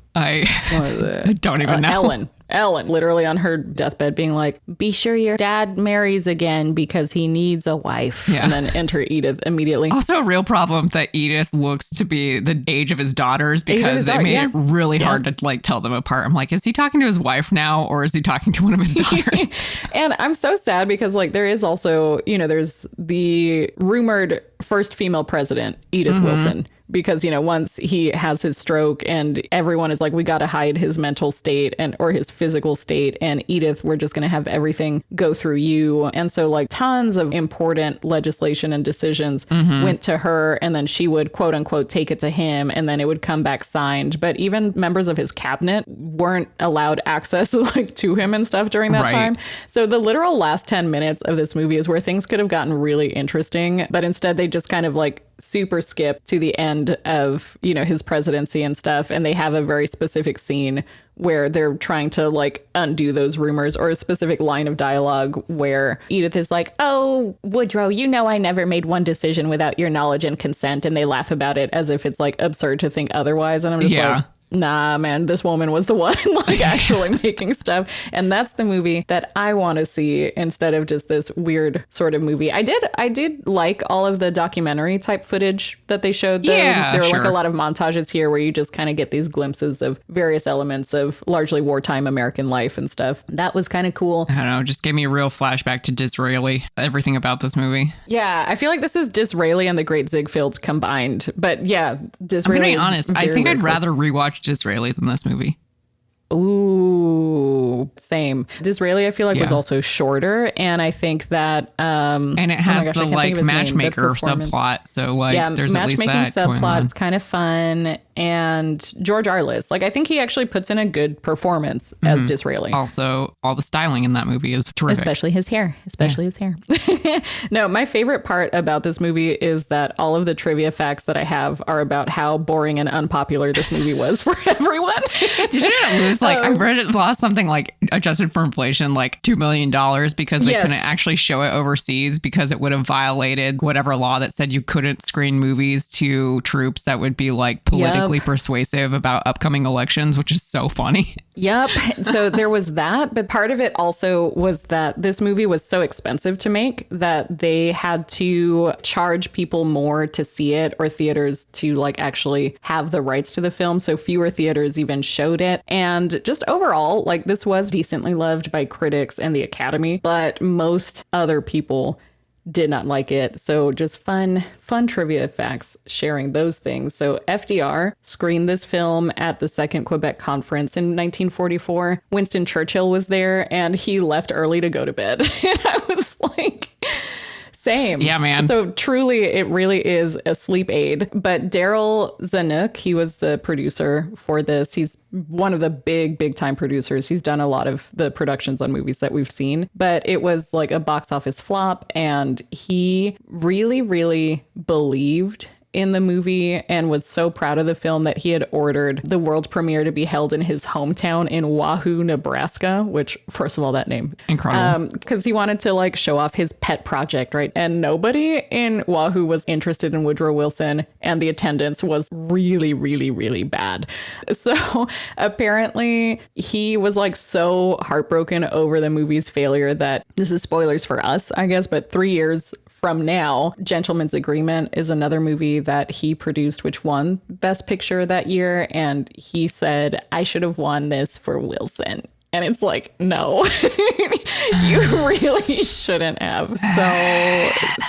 don't even know. Ellen, literally on her deathbed being like, be sure your dad marries again because he needs a wife. Yeah. And then enter Edith immediately. Also a real problem that Edith looks to be the age of his daughters because they made it really hard to like tell them apart. I'm like, is he talking to his wife now or is he talking to one of his daughters? And I'm so sad because like there is also, there's the rumored first female president, Edith Wilson. Because, once he has his stroke and everyone is like, we got to hide his mental state or his physical state. And Edith, we're just going to have everything go through you. And so like tons of important legislation and decisions went to her. And then she would, quote unquote, take it to him. And then it would come back signed. But even members of his cabinet weren't allowed access like to him and stuff during that time. So the literal last 10 minutes of this movie is where things could have gotten really interesting. But instead, they just kind of like super skip to the end of, his presidency and stuff. And they have a very specific scene where they're trying to like undo those rumors, or a specific line of dialogue where Edith is like, oh, Woodrow, I never made one decision without your knowledge and consent. And they laugh about it as if it's like absurd to think otherwise. And I'm just like, nah, man, this woman was the one like actually making stuff. And that's the movie that I want to see instead of just this weird sort of movie. I did like all of the documentary type footage that they showed, though. There were like a lot of montages here where you just kind of get these glimpses of various elements of largely wartime American life and stuff. That was kind of cool. I don't know, just gave me a real flashback to Disraeli, everything about this movie. Yeah, I feel like this is Disraeli and the Great Ziegfeld combined. But yeah, Disraeli. I'm gonna be honest, I think I'd rather rewatch Disraeli than this movie. Ooh, same. Disraeli, I feel like was also shorter, and I think that and it has the like matchmaker subplot. So like, there's at least that matchmaking subplot. It's kind of fun. And George Arliss, like I think he actually puts in a good performance as Disraeli. Also, all the styling in that movie is terrific, especially his hair. His hair. No, my favorite part about this movie is that all of the trivia facts that I have are about how boring and unpopular this movie was for everyone. Did you not lose? Like I read it lost something like adjusted for inflation, like $2 million because they couldn't actually show it overseas because it would have violated whatever law that said you couldn't screen movies to troops that would be like politically persuasive about upcoming elections, which is so funny. Yep. So there was that. But part of it also was that this movie was so expensive to make that they had to charge people more to see it, or theaters to like actually have the rights to the film. So fewer theaters even showed it. And just overall, like this was decently loved by critics and the Academy, but most other people did not like it. So just fun trivia facts, sharing those things. So FDR screened this film at the Second Quebec Conference in 1944. Winston Churchill was there and he left early to go to bed. And I was like, same. Yeah, man. So truly, it really is a sleep aid. But Daryl Zanuck, he was the producer for this. He's one of the big time producers. He's done a lot of the productions on movies that we've seen. But it was like a box office flop. And he really believed in the movie and was so proud of the film that he had ordered the world premiere to be held in his hometown in Wahoo, Nebraska, which, first of all, that name. Incredible. Because he wanted to like show off his pet project, right? And nobody in Wahoo was interested in Woodrow Wilson, and the attendance was really bad. So apparently he was like so heartbroken over the movie's failure that, this is spoilers for us, I guess, but 3 years from now. Gentleman's Agreement is another movie that he produced, which won Best Picture that year. And he said, I should have won this for Wilson. And it's like, no, you really shouldn't have.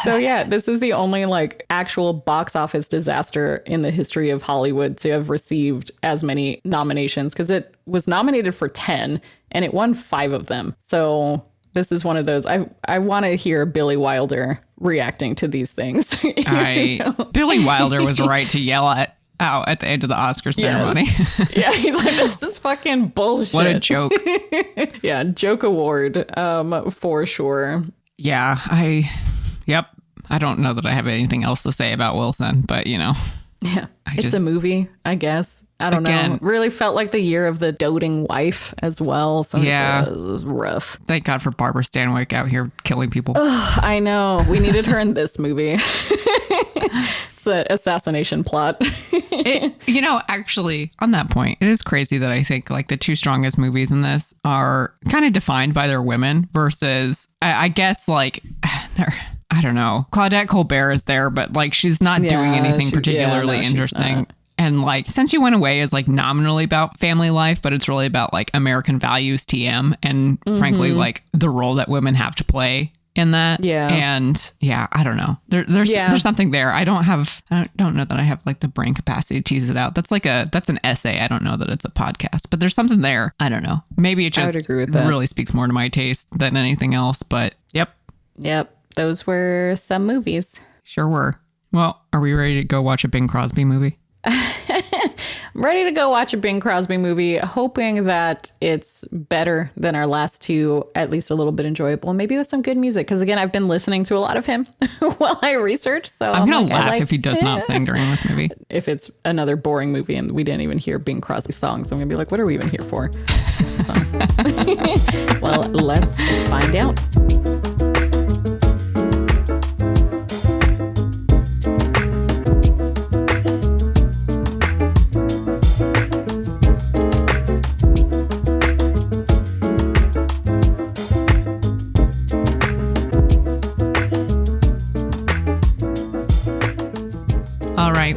So yeah, this is the only like actual box office disaster in the history of Hollywood to have received as many nominations, because it was nominated for 10 and it won 5 of them. So this is one of those. I want to hear Billy Wilder reacting to these things. Billy Wilder was right to yell out at the end of the Oscar ceremony. Yes. Yeah, he's like, this is fucking bullshit. What a joke. Yeah, joke award for sure. Yeah, I don't know that I have anything else to say about Wilson, but Yeah, it's a movie, I guess. I don't know. Really felt like the year of the doting wife as well. So yeah, it was rough. Thank God for Barbara Stanwyck out here killing people. Ugh, I know. We needed her in this movie. It's an assassination plot. Actually, on that point, it is crazy that I think like the 2 strongest movies in this are kind of defined by their women versus, I guess, like, they're... I don't know. Claudette Colbert is there, but like she's not doing anything particularly interesting. And like, Since You Went Away is like nominally about family life, but it's really about like American values, TM, and frankly, like the role that women have to play in that. Yeah. And yeah, I don't know. There's something there. I don't know that I have like the brain capacity to tease it out. That's an essay. I don't know that it's a podcast, but there's something there. I don't know. Maybe it just really speaks more to my taste than anything else, but yep. Those were some movies. Sure were. Well, are we ready to go watch a Bing Crosby movie? I'm ready to go watch a Bing Crosby movie, hoping that it's better than our last 2, at least a little bit enjoyable, and maybe with some good music. Because again, I've been listening to a lot of him while I research. So I'm going to laugh if he does not sing during this movie. If it's another boring movie and we didn't even hear Bing Crosby songs, I'm going to be like, what are we even here for? Well, let's find out.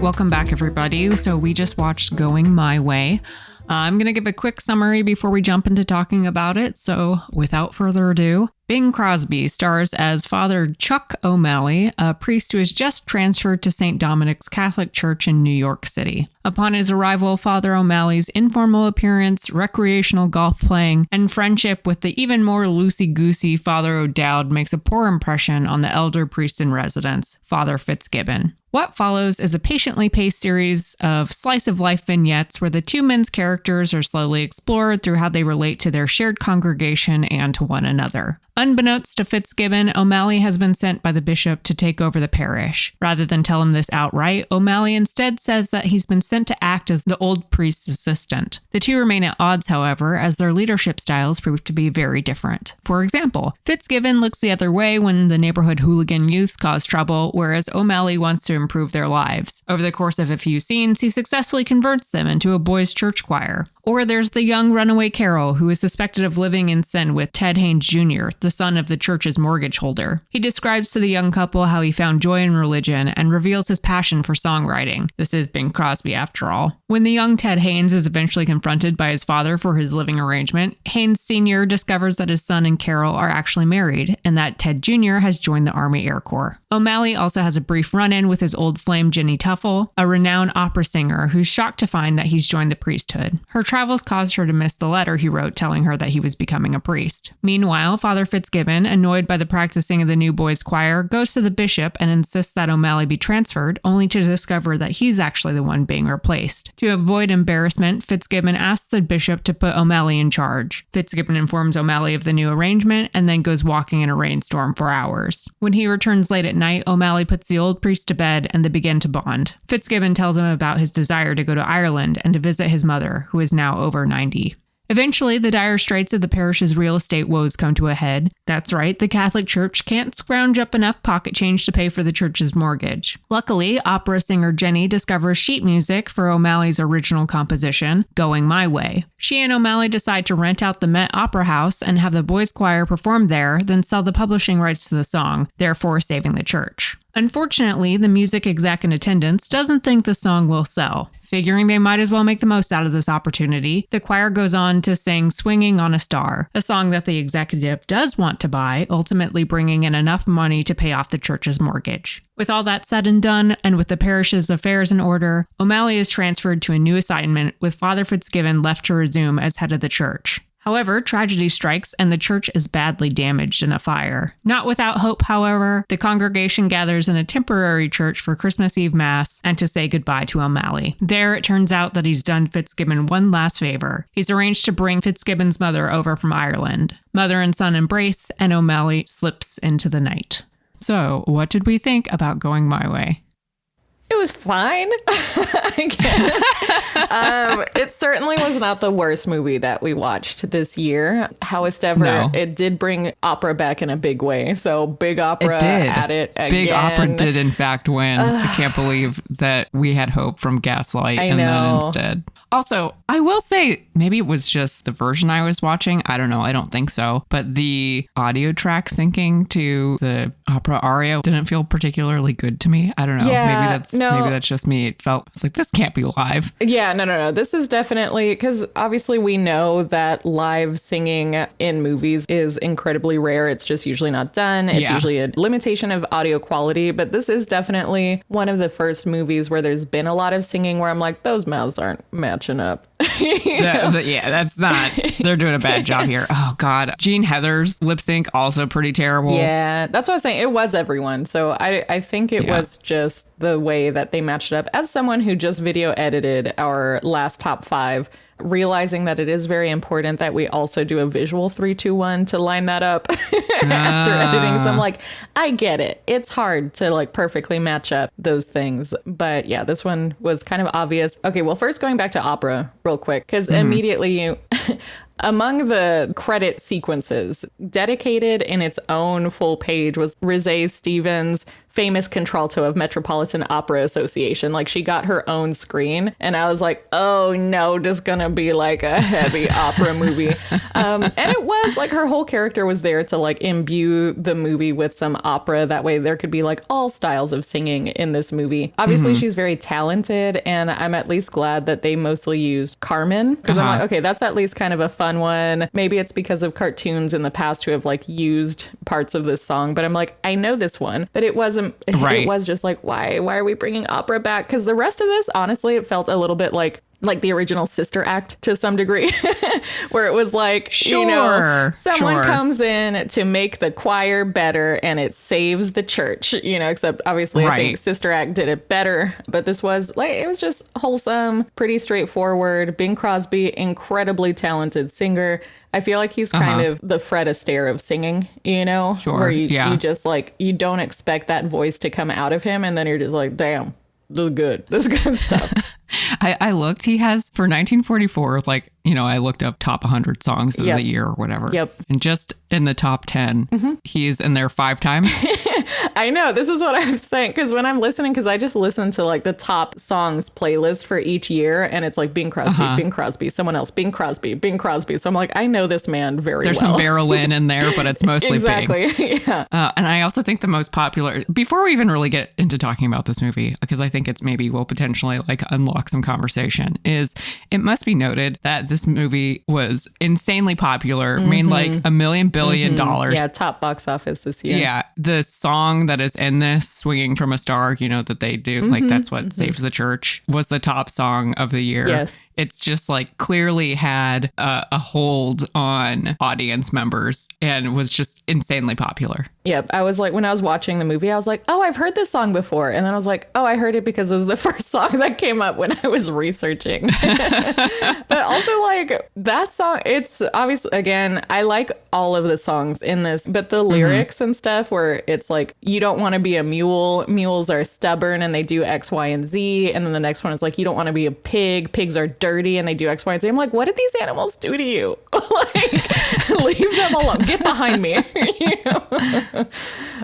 Welcome back, everybody. So we just watched Going My Way. I'm going to give a quick summary before we jump into talking about it. So without further ado, Bing Crosby stars as Father Chuck O'Malley, a priest who has just transferred to St. Dominic's Catholic Church in New York City. Upon his arrival, Father O'Malley's informal appearance, recreational golf playing, and friendship with the even more loosey-goosey Father O'Dowd makes a poor impression on the elder priest in residence, Father Fitzgibbon. What follows is a patiently paced series of slice-of-life vignettes where the 2 men's characters are slowly explored through how they relate to their shared congregation and to one another. Unbeknownst to Fitzgibbon, O'Malley has been sent by the bishop to take over the parish. Rather than tell him this outright, O'Malley instead says that he's been sent to act as the old priest's assistant. The 2 remain at odds, however, as their leadership styles prove to be very different. For example, Fitzgibbon looks the other way when the neighborhood hooligan youths cause trouble, whereas O'Malley wants to improve their lives. Over the course of a few scenes, he successfully converts them into a boys' church choir. Or there's the young runaway Carol, who is suspected of living in sin with Ted Haynes Jr., the son of the church's mortgage holder. He describes to the young couple how he found joy in religion and reveals his passion for songwriting. This is Bing Crosby, after all. When the young Ted Haynes is eventually confronted by his father for his living arrangement, Haynes Sr. discovers that his son and Carol are actually married, and that Ted Jr. has joined the Army Air Corps. O'Malley also has a brief run-in with his old flame Jenny Tuffle, a renowned opera singer who's shocked to find that he's joined the priesthood. Her travels caused her to miss the letter he wrote telling her that he was becoming a priest. Meanwhile, Father Fitzgibbon, annoyed by the practicing of the new boys' choir, goes to the bishop and insists that O'Malley be transferred, only to discover that he's actually the one being replaced. To avoid embarrassment, Fitzgibbon asks the bishop to put O'Malley in charge. Fitzgibbon informs O'Malley of the new arrangement and then goes walking in a rainstorm for hours. When he returns late at night, O'Malley puts the old priest to bed and they begin to bond. Fitzgibbon tells him about his desire to go to Ireland and to visit his mother, who is now over 90. Eventually, the dire straits of the parish's real estate woes come to a head. That's right, the Catholic Church can't scrounge up enough pocket change to pay for the church's mortgage. Luckily, opera singer Jenny discovers sheet music for O'Malley's original composition, Going My Way. She and O'Malley decide to rent out the Met Opera House and have the boys' choir perform there, then sell the publishing rights to the song, therefore saving the church. Unfortunately, the music exec in attendance doesn't think the song will sell. Figuring they might as well make the most out of this opportunity, the choir goes on to sing Swinging on a Star, a song that the executive does want to buy, ultimately bringing in enough money to pay off the church's mortgage. With all that said and done, and with the parish's affairs in order, O'Malley is transferred to a new assignment, with Father Fitzgibbon left to resume as head of the church. However, tragedy strikes and the church is badly damaged in a fire. Not without hope, however, the congregation gathers in a temporary church for Christmas Eve Mass and to say goodbye to O'Malley. There, it turns out that he's done Fitzgibbon one last favor. He's arranged to bring Fitzgibbon's mother over from Ireland. Mother and son embrace, and O'Malley slips into the night. So, what did we think about Going My Way? It was fine, I guess. It certainly was not the worst movie that we watched this year. However, It did bring opera back in a big way. So big opera at it again. Big opera did, in fact, win. I can't believe that we had hope from Gaslight then instead. Also, I will say, maybe it was just the version I was watching. I don't know. I don't think so. But the audio track syncing to the opera aria didn't feel particularly good to me. I don't know. Yeah, Maybe that's just me. It was like, this can't be live. Yeah, no. This is definitely, because obviously we know that live singing in movies is incredibly rare. It's just usually not done. It's usually a limitation of audio quality. But this is definitely one of the first movies where there's been a lot of singing where I'm like, those mouths aren't matching up. That's not, they're doing a bad job here. Oh God. Gene Heather's lip sync also pretty terrible. Yeah, that's what I was saying. It was everyone. So I think it was just the way that they matched it up. As someone who just video edited our last top 5, realizing that it is very important that we also do a visual 3, 2, 1 to line that up after editing. So I'm like, I get it. It's hard to like perfectly match up those things. But yeah, this one was kind of obvious. Okay, well, first going back to opera real quick, because immediately you... Among the credit sequences, dedicated in its own full page was Rizé Stevens' famous contralto of Metropolitan Opera Association. Like, she got her own screen, and I was like, oh no, just gonna be like a heavy opera movie. And it was like her whole character was there to like imbue the movie with some opera. That way there could be like all styles of singing in this movie. Obviously, she's very talented, and I'm at least glad that they mostly used Carmen, because I'm like, okay, that's at least kind of a fun one. Maybe it's because of cartoons in the past who have like used parts of this song, but I'm like, I know this one, but it wasn't. It was just like, why are we bringing opera back? Because the rest of this, honestly, it felt a little bit like the original Sister Act to some degree, where it was like, someone comes in to make the choir better and it saves the church, except obviously I think Sister Act did it better. But this was like, it was just wholesome, pretty straightforward. Bing Crosby, incredibly talented singer. I feel like he's kind of the Fred Astaire of singing, where you just like, you don't expect that voice to come out of him. And then you're just like, damn, this is good. This is good stuff. I looked, he has for 1944, like, I looked up top 100 songs of the year or whatever. Yep. And just in the top 10, he's in there 5 times. I know. This is what I'm saying. Because when I'm listening, because I just listen to like the top songs playlist for each year. And it's like Bing Crosby, Bing Crosby, someone else, Bing Crosby, Bing Crosby. So I'm like, I know this man very There's well. There's some Vera Lynn in there, but it's mostly exactly. Bing. Yeah. And I also think the most popular, before we even really get into talking about this movie, because I think it's maybe will potentially like unlock some conversation, is it must be noted that this movie was insanely popular, made like $1 billion. Yeah, top box office this year. Yeah, the song that is in this, Swinging from a Star, that they do, like that's what saves the church, was the top song of the year. Yes. It's just like clearly had a hold on audience members and was just insanely popular. Yep. I was like, when I was watching the movie, I was like, oh, I've heard this song before. And then I was like, oh, I heard it because it was the first song that came up when I was researching. But also like, like that song, it's obviously, again, I like all of the songs in this, but the lyrics and stuff where it's like, you don't want to be a mule. Mules are stubborn and they do X, Y, and Z. And then the next one is like, you don't want to be a pig. Pigs are dirty and they do X, Y, and Z. I'm like, what did these animals do to you? Like, leave them alone. Get behind me. You know?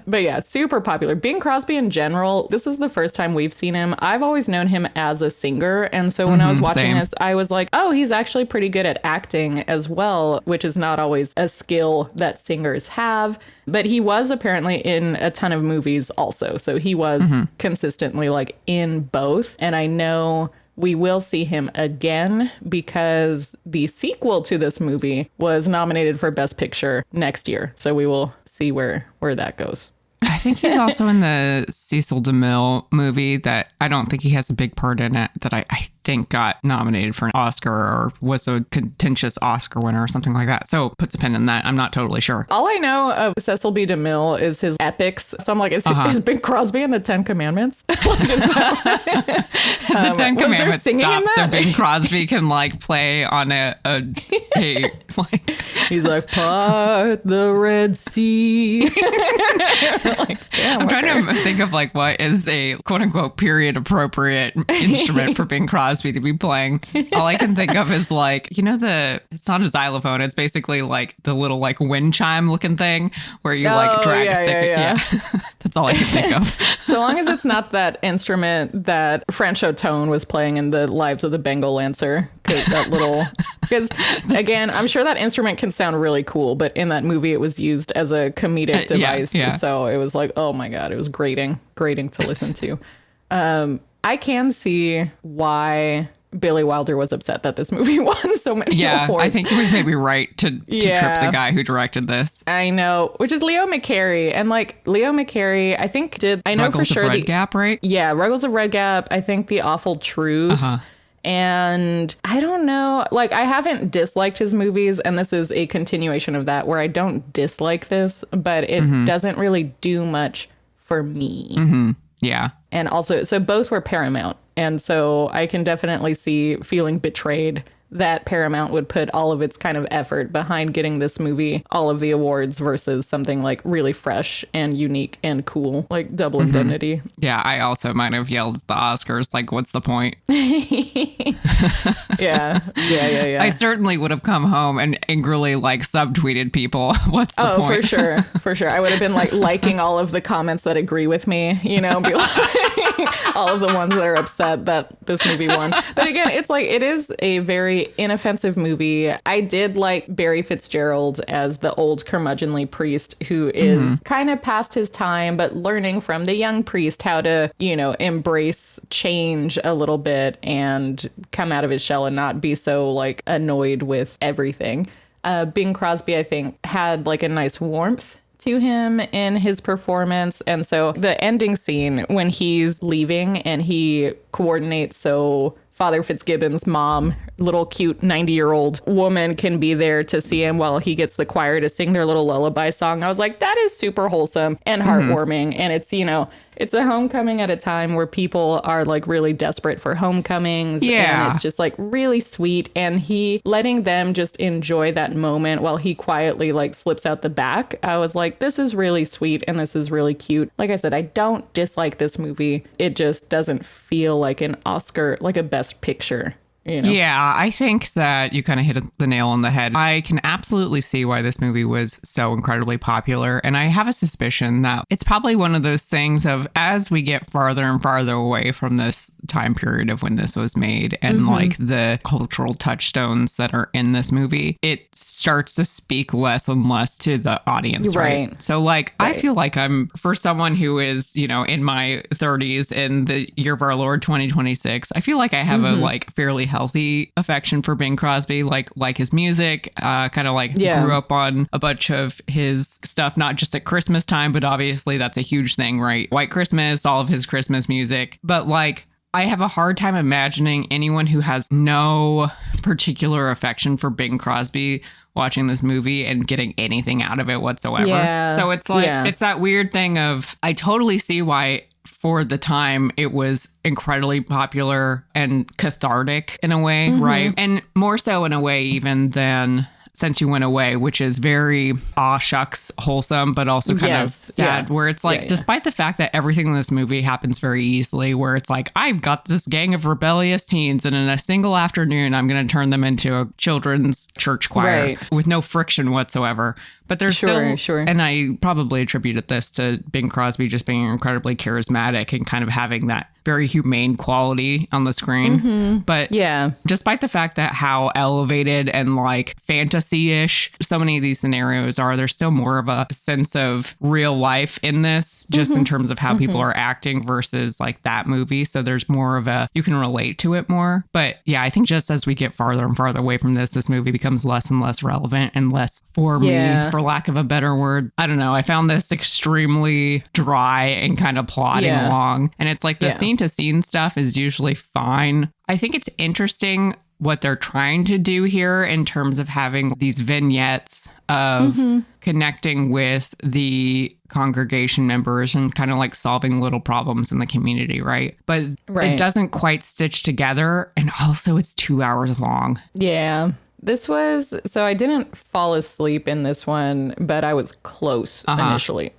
But yeah, super popular. Bing Crosby in general, this is the first time we've seen him. I've always known him as a singer. And so when I was watching this, I was like, oh, he's actually pretty good at acting as well, which is not always a skill that singers have. But he was apparently in a ton of movies also. So he was consistently like in both. And I know we will see him again because the sequel to this movie was nominated for Best Picture next year. So we will see where that goes. I think he's also in the Cecil DeMille movie that I don't think he has a big part in it that I think got nominated for an Oscar or was a contentious Oscar winner or something like that. So puts a pin in that. I'm not totally sure. All I know of Cecil B. DeMille is his epics. So I'm like, is Bing Crosby in the 10 Commandments? Like, is that the 10 Commandments stop so Bing Crosby can like play on a like he's like, part the Red Sea. Like, I'm trying to think of like what is a quote unquote period appropriate instrument for Bing Crosby to be playing. All I can think of is like, you know, it's not a xylophone. It's basically like the little like wind chime looking thing where you like drag a stick. Yeah. That's all I can think of. So long as it's not that instrument that Franchot Tone was playing in the Lives of the Bengal Lancer. Because again, I'm sure that instrument can sound really cool, but in that movie it was used as a comedic device. So it was like, oh my God, it was grating to listen to. I can see why Billy Wilder was upset that this movie won so many awards. I think he was maybe right to trip the guy who directed this. I know, which is Leo McCarey. And like Leo McCarey, I think I know Ruggles for sure of Red Gap, right? Yeah, Ruggles of Red Gap. I think The Awful Truth. And I don't know, like I haven't disliked his movies, and this is a continuation of that where I don't dislike this, but it doesn't really do much for me. Yeah. And also, so both were Paramount. And so I can definitely see feeling betrayed that Paramount would put all of its kind of effort behind getting this movie all of the awards versus something like really fresh and unique and cool, like Double Indemnity. Yeah, I also might have yelled at the Oscars, like, what's the point? Yeah. I certainly would have come home and angrily like subtweeted people. What's the point? For sure. I would have been like liking all of the comments that agree with me, you know, be like all of the ones that are upset that this movie won. But again, it's like, it is a very inoffensive movie. I did like Barry Fitzgerald as the old curmudgeonly priest who is kind of past his time, but learning from the young priest how to, you know, embrace change a little bit and come out of his shell and not be so like annoyed with everything. Bing Crosby, I think, had like a nice warmth to him in his performance. And so the ending scene when he's leaving and he coordinates so Father Fitzgibbon's mom, little cute 90-year-old woman, can be there to see him while he gets the choir to sing their little lullaby song. I was like, that is super wholesome and heartwarming. And it's, you know, it's a homecoming at a time where people are like really desperate for homecomings. Yeah. And it's just like really sweet. And he letting them just enjoy that moment while he quietly like slips out the back. I was like, this is really sweet and this is really cute. Like I said, I don't dislike this movie. It just doesn't feel like an Oscar, like a Best Picture. You know? Yeah, I think that you kind of hit the nail on the head. I can absolutely see why this movie was so incredibly popular. And I have a suspicion that it's probably one of those things of as we get farther and farther away from this time period of when this was made and like the cultural touchstones that are in this movie, it starts to speak less and less to the audience. Right. So like, I feel like I'm, for someone who is, you know, in my 30s in the year of our Lord 2026, I feel like I have a like fairly healthy affection for Bing Crosby, like his music, kind of like grew up on a bunch of his stuff, not just at Christmas time, but obviously that's a huge thing, right? White Christmas, all of his Christmas music. But like, I have a hard time imagining anyone who has no particular affection for Bing Crosby watching this movie and getting anything out of it whatsoever. Yeah. So it's like, it's that weird thing of, I totally see why for the time, it was incredibly popular and cathartic in a way, right? And more so in a way even than Since You Went Away, which is very aw shucks wholesome, but also kind of sad, where it's like, despite the fact that everything in this movie happens very easily, where it's like, I've got this gang of rebellious teens and in a single afternoon, I'm going to turn them into a children's church choir with no friction whatsoever. But there's still, and I probably attributed this to Bing Crosby just being incredibly charismatic and kind of having that very humane quality on the screen. But despite the fact that how elevated and like fantasy-ish so many of these scenarios are, there's still more of a sense of real life in this, just in terms of how people are acting versus like that movie. So there's more of a, you can relate to it more. But yeah, I think just as we get farther and farther away from this movie becomes less and less relevant and less for me, for lack of a better word. I don't know. I found this extremely dry and kind of plodding along. And it's like the scene to scene stuff is usually fine. I think it's interesting what they're trying to do here in terms of having these vignettes of connecting with the congregation members and kind of like solving little problems in the community, right? But it doesn't quite stitch together. And also it's 2 hours long. Yeah. This was, so I didn't fall asleep in this one, but I was close initially,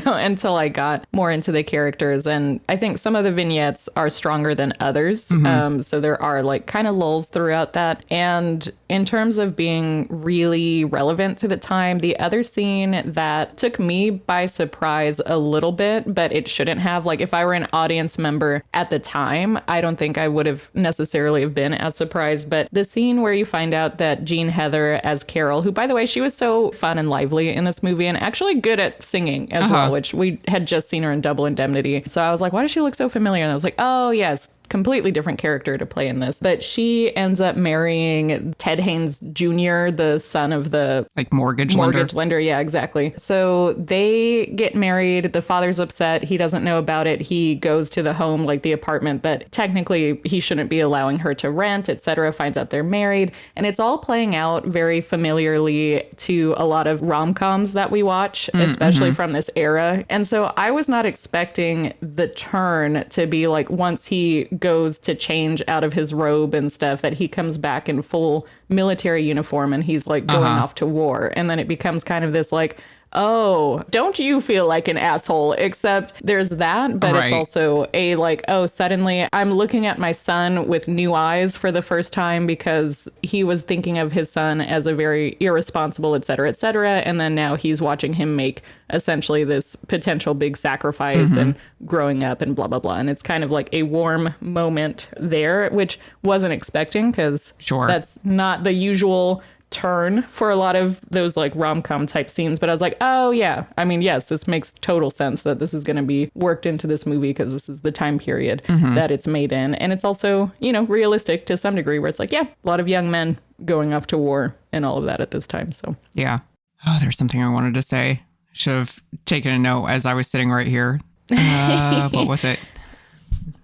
until I got more into the characters. And I think some of the vignettes are stronger than others. So there are like kind of lulls throughout that. And in terms of being really relevant to the time, the other scene that took me by surprise a little bit, but it shouldn't have, like if I were an audience member at the time, I don't think I would have necessarily have been as surprised. But the scene where you find out that Jean Heather as Carol, who, by the way, she was so fun and lively in this movie and actually good at singing as well, which we had just seen her in Double Indemnity. So I was like, why does she look so familiar? And I was like, oh, yes. Completely different character to play in this. But she ends up marrying Ted Haynes Jr., the son of the mortgage lender. Yeah, exactly. So they get married. The father's upset. He doesn't know about it. He goes to the home, like the apartment that technically he shouldn't be allowing her to rent, etc. Finds out they're married. And it's all playing out very familiarly to a lot of rom-coms that we watch, especially from this era. And so I was not expecting the turn to be like once he goes to change out of his robe and stuff, that he comes back in full military uniform and he's like going off to war. And then it becomes kind of this like, oh, don't you feel like an asshole? Except there's that, but it's also a like, oh, suddenly I'm looking at my son with new eyes for the first time because he was thinking of his son as a very irresponsible, et cetera, et cetera. And then now he's watching him make essentially this potential big sacrifice and growing up and blah, blah, blah. And it's kind of like a warm moment there, which wasn't expecting because that's not the usual turn for a lot of those like rom-com type scenes. But I was like, oh yeah, I mean, yes, this makes total sense that this is going to be worked into this movie because this is the time period that it's made in. And it's also, realistic to some degree where it's like, yeah, a lot of young men going off to war and all of that at this time. So yeah. Oh, there's something I wanted to say. Should have taken a note as I was sitting right here. What was it?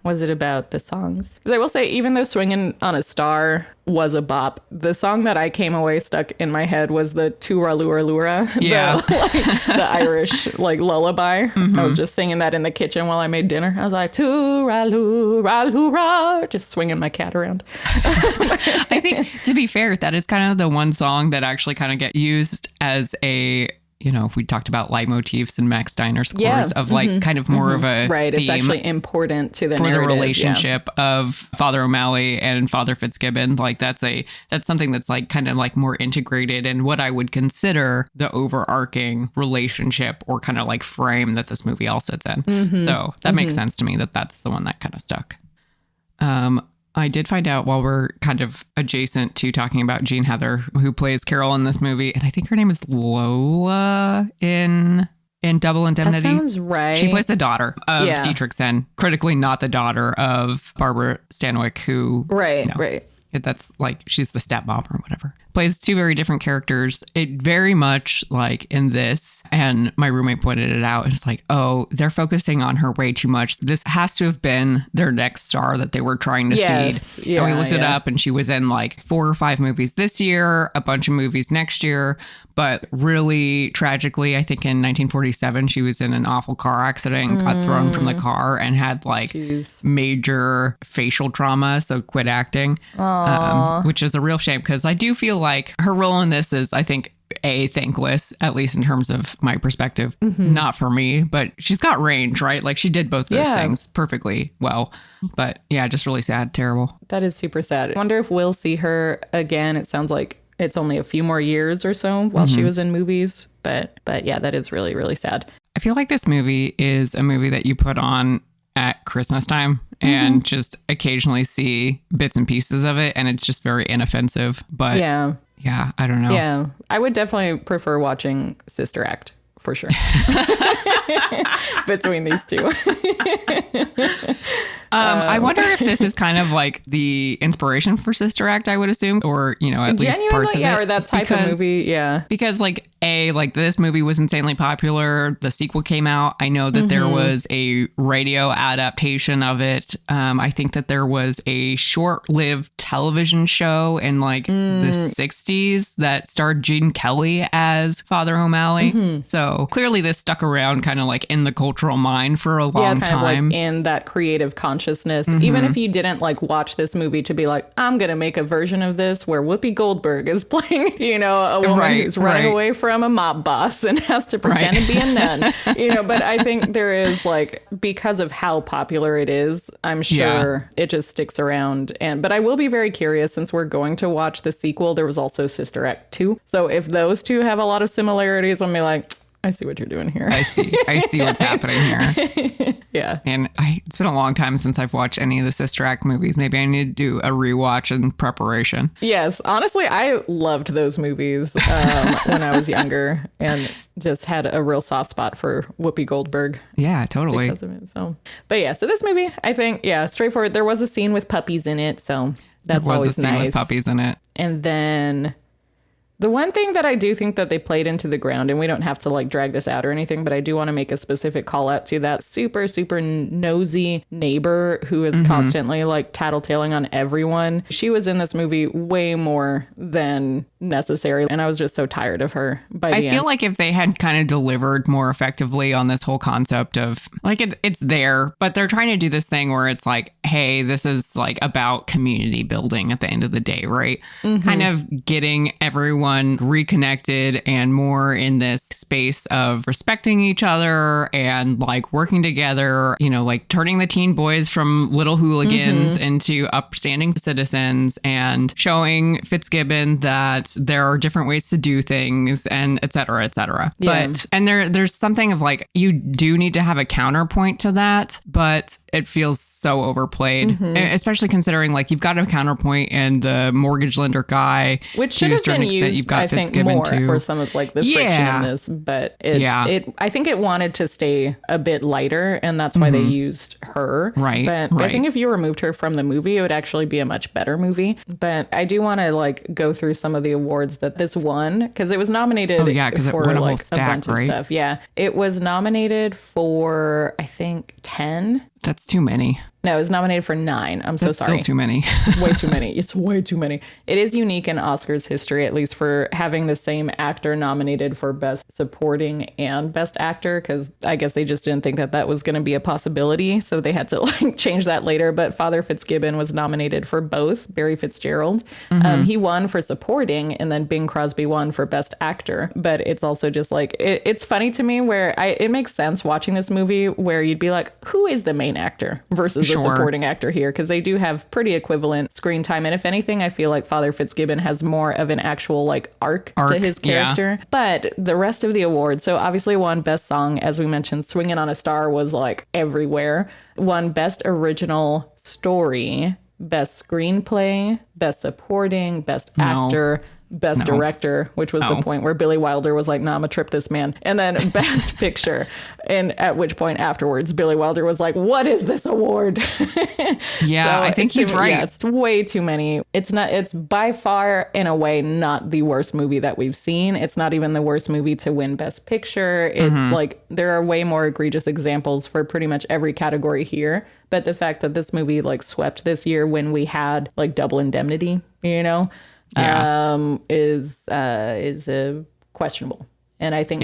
Was it about the songs? Because I will say, even though Swingin' on a Star was a bop, the song that I came away stuck in my head was the Tura Lura Lura, the Irish like lullaby. I was just singing that in the kitchen while I made dinner. I was like, Tura Lura Lura, just swinging my cat around. I think, to be fair, that is kind of the one song that actually kind of get used as a, if we talked about leitmotifs and Max Steiner scores of like kind of more of a theme it's actually important to the narrative. For the relationship of Father O'Malley and Father Fitzgibbon. Like that's something that's like kind of like more integrated in what I would consider the overarching relationship or kind of like frame that this movie all sits in. So that makes sense to me that that's the one that kind of stuck. I did find out while we're kind of adjacent to talking about Jean Heather, who plays Carol in this movie, and I think her name is Lola in Double Indemnity. That sounds right. She plays the daughter of Dietrichson, critically not the daughter of Barbara Stanwyck, who... Right. That's like, she's the stepmom or whatever. Plays two very different characters. It very much like in this, and my roommate pointed it out, it's like, oh, they're focusing on her way too much. This has to have been their next star that they were trying to seed. Yeah, and we looked it up, and she was in like 4 or 5 movies this year, a bunch of movies next year. But really tragically, I think in 1947, she was in an awful car accident and got thrown from the car and had like major facial trauma. So quit acting, which is a real shame because I do feel like her role in this is, I think, thankless, at least in terms of my perspective. Not for me, but she's got range, right? Like she did both those things perfectly well. But yeah, just really sad, terrible. That is super sad. I wonder if we'll see her again. It sounds like it's only a few more years or so while she was in movies. But yeah, that is really, really sad. I feel like this movie is a movie that you put on at Christmas time and just occasionally see bits and pieces of it. And it's just very inoffensive. But yeah, I don't know. Yeah, I would definitely prefer watching Sister Act for sure. Between these two. I wonder if this is kind of like the inspiration for Sister Act, I would assume, or, you know, at least parts of it. Yeah, or that type of movie, yeah. Because like this movie was insanely popular. The sequel came out. I know that there was a radio adaptation of it. I think that there was a short-lived television show in like the 60s that starred Gene Kelly as Father O'Malley. So clearly this stuck around kind of like in the cultural mind for a long time. Of like in that creative consciousness. Even if you didn't like watch this movie to be like, I'm going to make a version of this where Whoopi Goldberg is playing, you know, a woman who's running away from a mob boss and has to pretend to be a nun, you know, but I think there is like, because of how popular it is, I'm sure it just sticks around. But I will be very curious since we're going to watch the sequel. There was also Sister Act 2. So if those two have a lot of similarities, I'll be like, I see what you're doing here. I see what's happening here. Yeah. And it's been a long time since I've watched any of the Sister Act movies. Maybe I need to do a rewatch in preparation. Yes. Honestly, I loved those movies when I was younger and just had a real soft spot for Whoopi Goldberg. Yeah, totally. Because of it. So, but yeah, so this movie, I think, straightforward. There was a scene with puppies in it. So that's always nice. There was a scene with puppies in it. And then the one thing that I do think that they played into the ground, and we don't have to like drag this out or anything, but I do want to make a specific call out to that super, super nosy neighbor who is constantly like tattletaling on everyone. She was in this movie way more than necessary, and I was just so tired of her by the end. I feel like if they had kind of delivered more effectively on this whole concept of like it's there, but they're trying to do this thing where it's like, hey, this is like about community building at the end of the day, right? Kind of getting everyone reconnected and more in this space of respecting each other and like working together, you know, like turning the teen boys from little hooligans into upstanding citizens and showing Fitzgibbon that there are different ways to do things and et cetera, et cetera. Yeah. But, and there's something of like, you do need to have a counterpoint to that, but it feels so overplayed, especially considering like you've got a counterpoint in the mortgage lender guy, which should have been used, you've got I think, more for some of like the friction in this, but I think it wanted to stay a bit lighter, and that's why they used her. Right. But I think if you removed her from the movie, it would actually be a much better movie. But I do want to like go through some of the awards that this won, because it was nominated for like a bunch of stuff. Yeah. It was nominated for, I think, 10. That's too many. No, it was nominated for 9. I'm so sorry. Still too many. It's way too many. It's way too many. It is unique in Oscars history, at least for having the same actor nominated for Best Supporting and Best Actor, because I guess they just didn't think that that was going to be a possibility. So they had to like change that later. But Father Fitzgibbon was nominated for both. Barry Fitzgerald. He won for Supporting, and then Bing Crosby won for Best Actor. But it's also just like, it's funny to me where it makes sense watching this movie where you'd be like, who is the main actor versus the supporting actor here, because they do have pretty equivalent screen time, and if anything I feel like Father Fitzgibbon has more of an actual like arc to his character. But the rest of the awards, so obviously won Best Song, as we mentioned. Swinging on a Star was like everywhere. Won Best Original Story, Best Screenplay, Best Supporting, Best Actor, Best Director, which was the point where Billy Wilder was like, nah, I'm gonna trip this man. And then Best Picture. And at which point afterwards, Billy Wilder was like, what is this award? Yeah, so I think he's right. Yeah, it's way too many. It's by far, in a way, not the worst movie that we've seen. It's not even the worst movie to win Best Picture. Like, there are way more egregious examples for pretty much every category here. But the fact that this movie like swept this year when we had like Double Indemnity, you know, is a questionable. And I think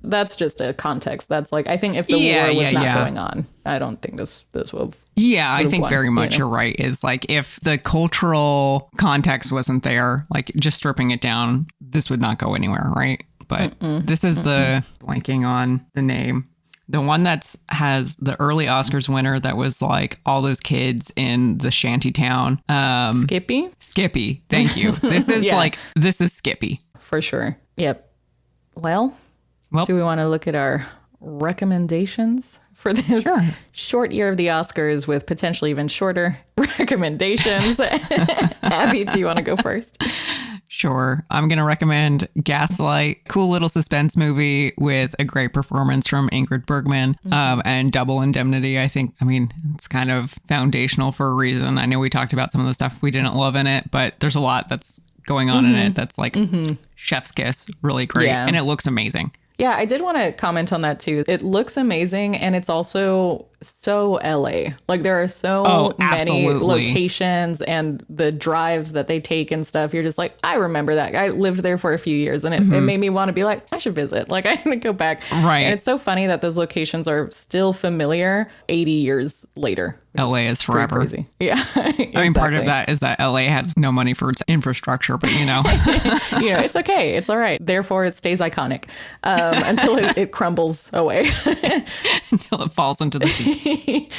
that's just a context. That's like, I think if the war was not going on, I don't think this would. Yeah, I think very much you're right. Is like, if the cultural context wasn't there, like just stripping it down, this would not go anywhere, right? But this is the blanking on the name. The one that has the early Oscars winner that was like all those kids in the shanty town. Skippy? Skippy. Thank you. This is this is Skippy. For sure. Yep. Well, do we want to look at our recommendations for this short year of the Oscars with potentially even shorter recommendations? Abby, do you want to go first? Sure. I'm going to recommend Gaslight, cool little suspense movie with a great performance from Ingrid Bergman, and Double Indemnity. I mean, it's kind of foundational for a reason. I know we talked about some of the stuff we didn't love in it, but there's a lot that's going on in it that's like chef's kiss, really great. And it looks amazing. Yeah, I did want to comment on that too. It looks amazing, and it's also so LA. Like, there are so many locations and the drives that they take and stuff. You're just like, I remember that. I lived there for a few years, and it made me want to be like, I should visit. Like, I need to go back. Right. And it's so funny that those locations are still familiar 80 years later. LA is forever. Crazy. Yeah. Exactly. I mean, part of that is that LA has no money for its infrastructure, but it's okay. It's all right. Therefore, it stays iconic until it crumbles away. Until it falls into the sea.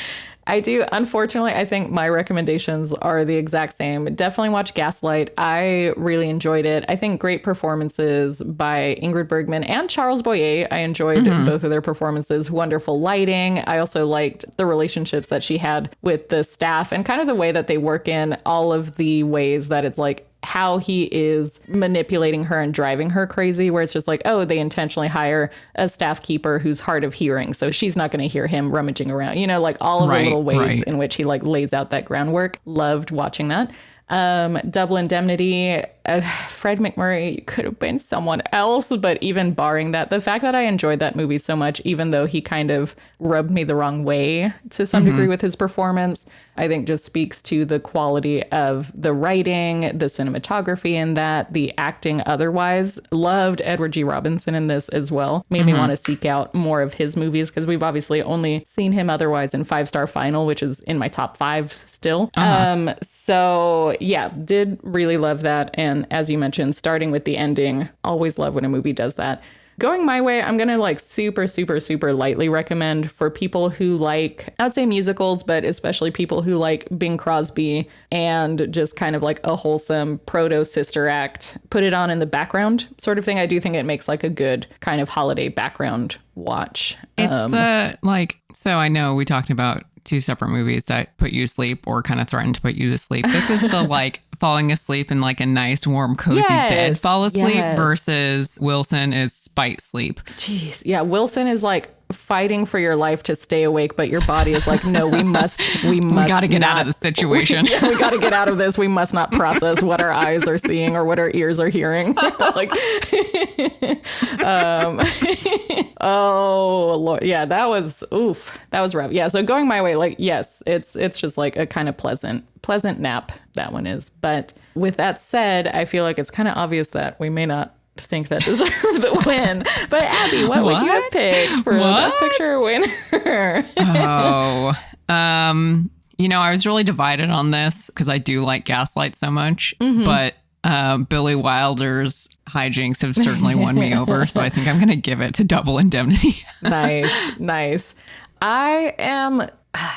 I do. Unfortunately, I think my recommendations are the exact same. Definitely watch Gaslight. I really enjoyed it. I think great performances by Ingrid Bergman and Charles Boyer. I enjoyed both of their performances. Wonderful lighting. I also liked the relationships that she had with the staff and kind of the way that they work in all of the ways that it's like how he is manipulating her and driving her crazy, where it's just like, oh, they intentionally hire a staff keeper who's hard of hearing, so she's not going to hear him rummaging around, like all of the little ways in which he like lays out that groundwork. Loved watching that. Double Indemnity, Fred McMurray could have been someone else, but even barring that, the fact that I enjoyed that movie so much, even though he kind of rubbed me the wrong way to some degree with his performance, I think just speaks to the quality of the writing, the cinematography in that, the acting otherwise. Loved Edward G. Robinson in this as well. Made me want to seek out more of his movies, because we've obviously only seen him otherwise in 5 Star Final, which is in my top 5 still. So yeah, did really love that. And as you mentioned, starting with the ending, always love when a movie does that. Going my way, I'm going to like super, super, super lightly recommend for people who like, I would say musicals, but especially people who like Bing Crosby and just kind of like a wholesome proto Sister Act, put it on in the background sort of thing. I do think it makes like a good kind of holiday background watch. It's so I know we talked about 2 separate movies that put you to sleep or kind of threaten to put you to sleep. This is the like falling asleep in like a nice warm cozy bed fall asleep versus Wilson is spite sleep. Jeez. Yeah. Wilson is like fighting for your life to stay awake, but your body is like, no, we got to get out of the situation. We got to get out of this. We must not process what our eyes are seeing or what our ears are hearing. Like, oh Lord. Yeah, that was rough. Yeah. So going my way, like, yes, it's just like a kind of pleasant nap. That one is. But with that said, I feel like it's kind of obvious that we may not think that deserve the win. But Abby, what would you have picked for Best Picture winner? I was really divided on this because I do like Gaslight so much, but Billy Wilder's hijinks have certainly won me over. So I think I'm going to give it to Double Indemnity. Nice. I am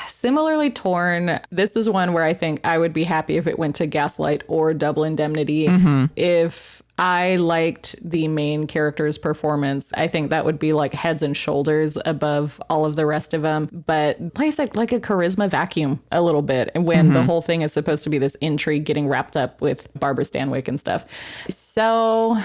similarly torn. This is one where I think I would be happy if it went to Gaslight or Double Indemnity. If I liked the main character's performance, I think that would be like heads and shoulders above all of the rest of them. But plays like a charisma vacuum a little bit when the whole thing is supposed to be this intrigue getting wrapped up with Barbara Stanwyck and stuff. So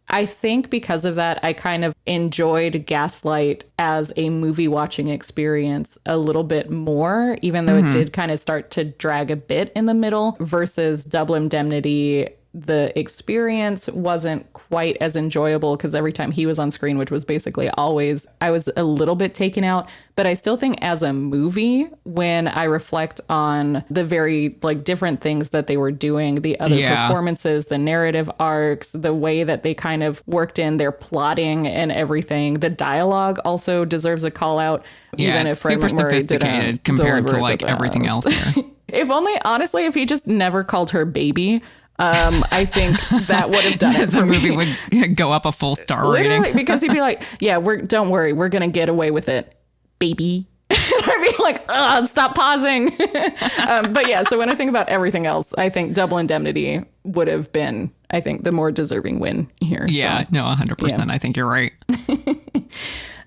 I think because of that, I kind of enjoyed Gaslight as a movie watching experience a little bit more, even though it did kind of start to drag a bit in the middle, versus Double Indemnity. the experience wasn't quite as enjoyable because every time he was on screen, which was basically always, I was a little bit taken out. But I still think as a movie, when I reflect on the very like different things that they were doing, the other performances, the narrative arcs, the way that they kind of worked in their plotting and everything, the dialogue also deserves a call out. Yeah, even if Fred super sophisticated compared to like everything else here. If only, honestly, if he just never called her baby, I think that would have done it for the movie me. would go up a full star Literally, rating. because he'd be like, yeah, don't worry, we're going to get away with it, baby. I'd be like, stop pausing. But yeah, so when I think about everything else, I think Double Indemnity would have been, I think, the more deserving win here. Yeah, so, no, 100%. Yeah. I think you're right.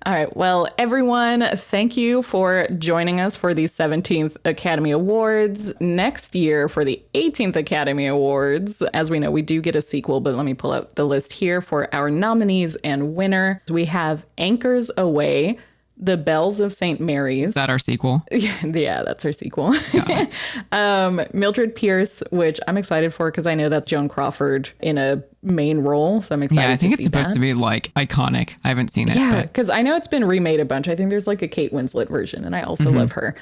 All right. Well, everyone, thank you for joining us for the 17th Academy Awards. Next year for the 18th Academy Awards, as we know, we do get a sequel, but let me pull out the list here for our nominees and winner. We have Anchors Away, The Bells of St. Mary's. Is that our sequel? Yeah, that's our sequel. Yeah. Mildred Pierce, which I'm excited for because I know that's Joan Crawford in a main role. So I'm excited to see that. Yeah, I think it's supposed to be like iconic. I haven't seen it. Yeah, because I know it's been remade a bunch. I think there's like a Kate Winslet version and I also love her.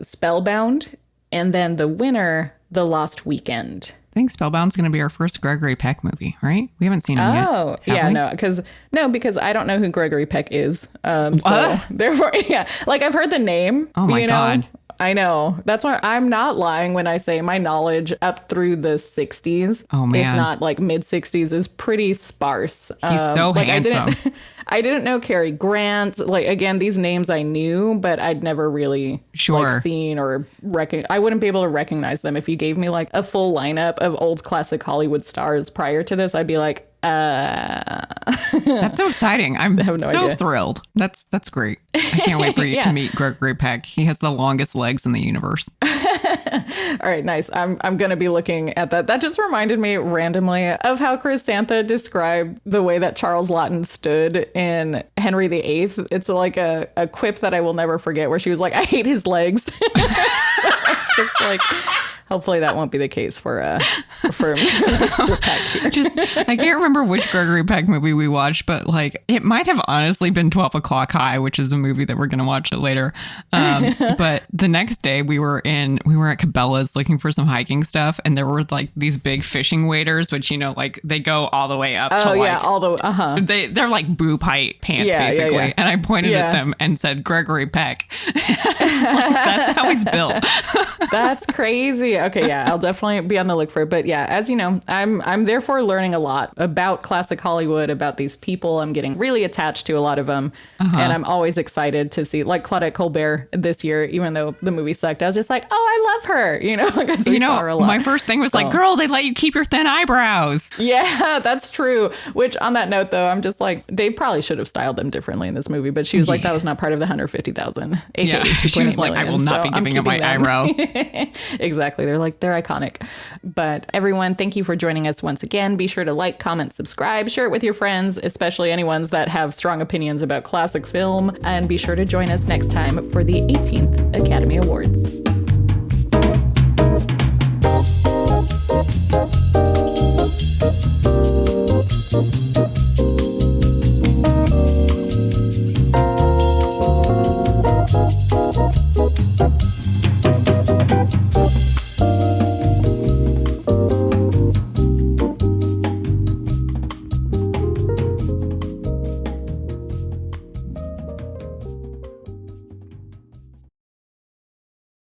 Spellbound. And then the winner, The Lost Weekend. I think Spellbound's going to be our first Gregory Peck movie, right? We haven't seen him yet. Oh, yeah, no, because I don't know who Gregory Peck is. So therefore, yeah, like I've heard the name. Oh my God. I know. That's why I'm not lying when I say my knowledge up through the 60s, if not like mid 60s, is pretty sparse. He's so handsome. I didn't know Cary Grant. Like, again, these names I knew, but I'd never really like, seen or I wouldn't be able to recognize them. If you gave me like a full lineup of old classic Hollywood stars prior to this, I'd be like, That's so exciting. I'm so thrilled. That's great. I can't wait for you to meet Gregory Peck. He has the longest legs in the universe. All right, nice. I'm going to be looking at that. That just reminded me randomly of how Chrysanthi described the way that Charles Laughton stood in Henry VIII. It's like a quip that I will never forget where she was like, I hate his legs. So just like... Hopefully that won't be the case for Mr. Peck here. I can't remember which Gregory Peck movie we watched, but like it might have honestly been 12 O'Clock High, which is a movie that we're going to watch later. But the next day we were at Cabela's looking for some hiking stuff, and there were like these big fishing waders, which like they go all the way up to like all the they're like boob height pants basically. Yeah. And I pointed at them and said Gregory Peck. That's how he's built. That's crazy. Okay, yeah, I'll definitely be on the look for it. But yeah, as you know, I'm therefore learning a lot about classic Hollywood, about these people. I'm getting really attached to a lot of them. And I'm always excited to see, like Claudette Colbert this year, even though the movie sucked, I was just like, oh, I love her. Because we saw her a lot. My first thing was like, girl, they let you keep your thin eyebrows. Yeah, that's true. Which on that note, though, I'm just like, they probably should have styled them differently in this movie. But she was like, that was not part of the 150,000. Yeah, she was like, I will not be giving up my eyebrows. Exactly. They're iconic. But everyone, thank you for joining us once again. Be sure to like, comment, subscribe, share it with your friends, especially any ones that have strong opinions about classic film. And be sure to join us next time for the 18th Academy Awards.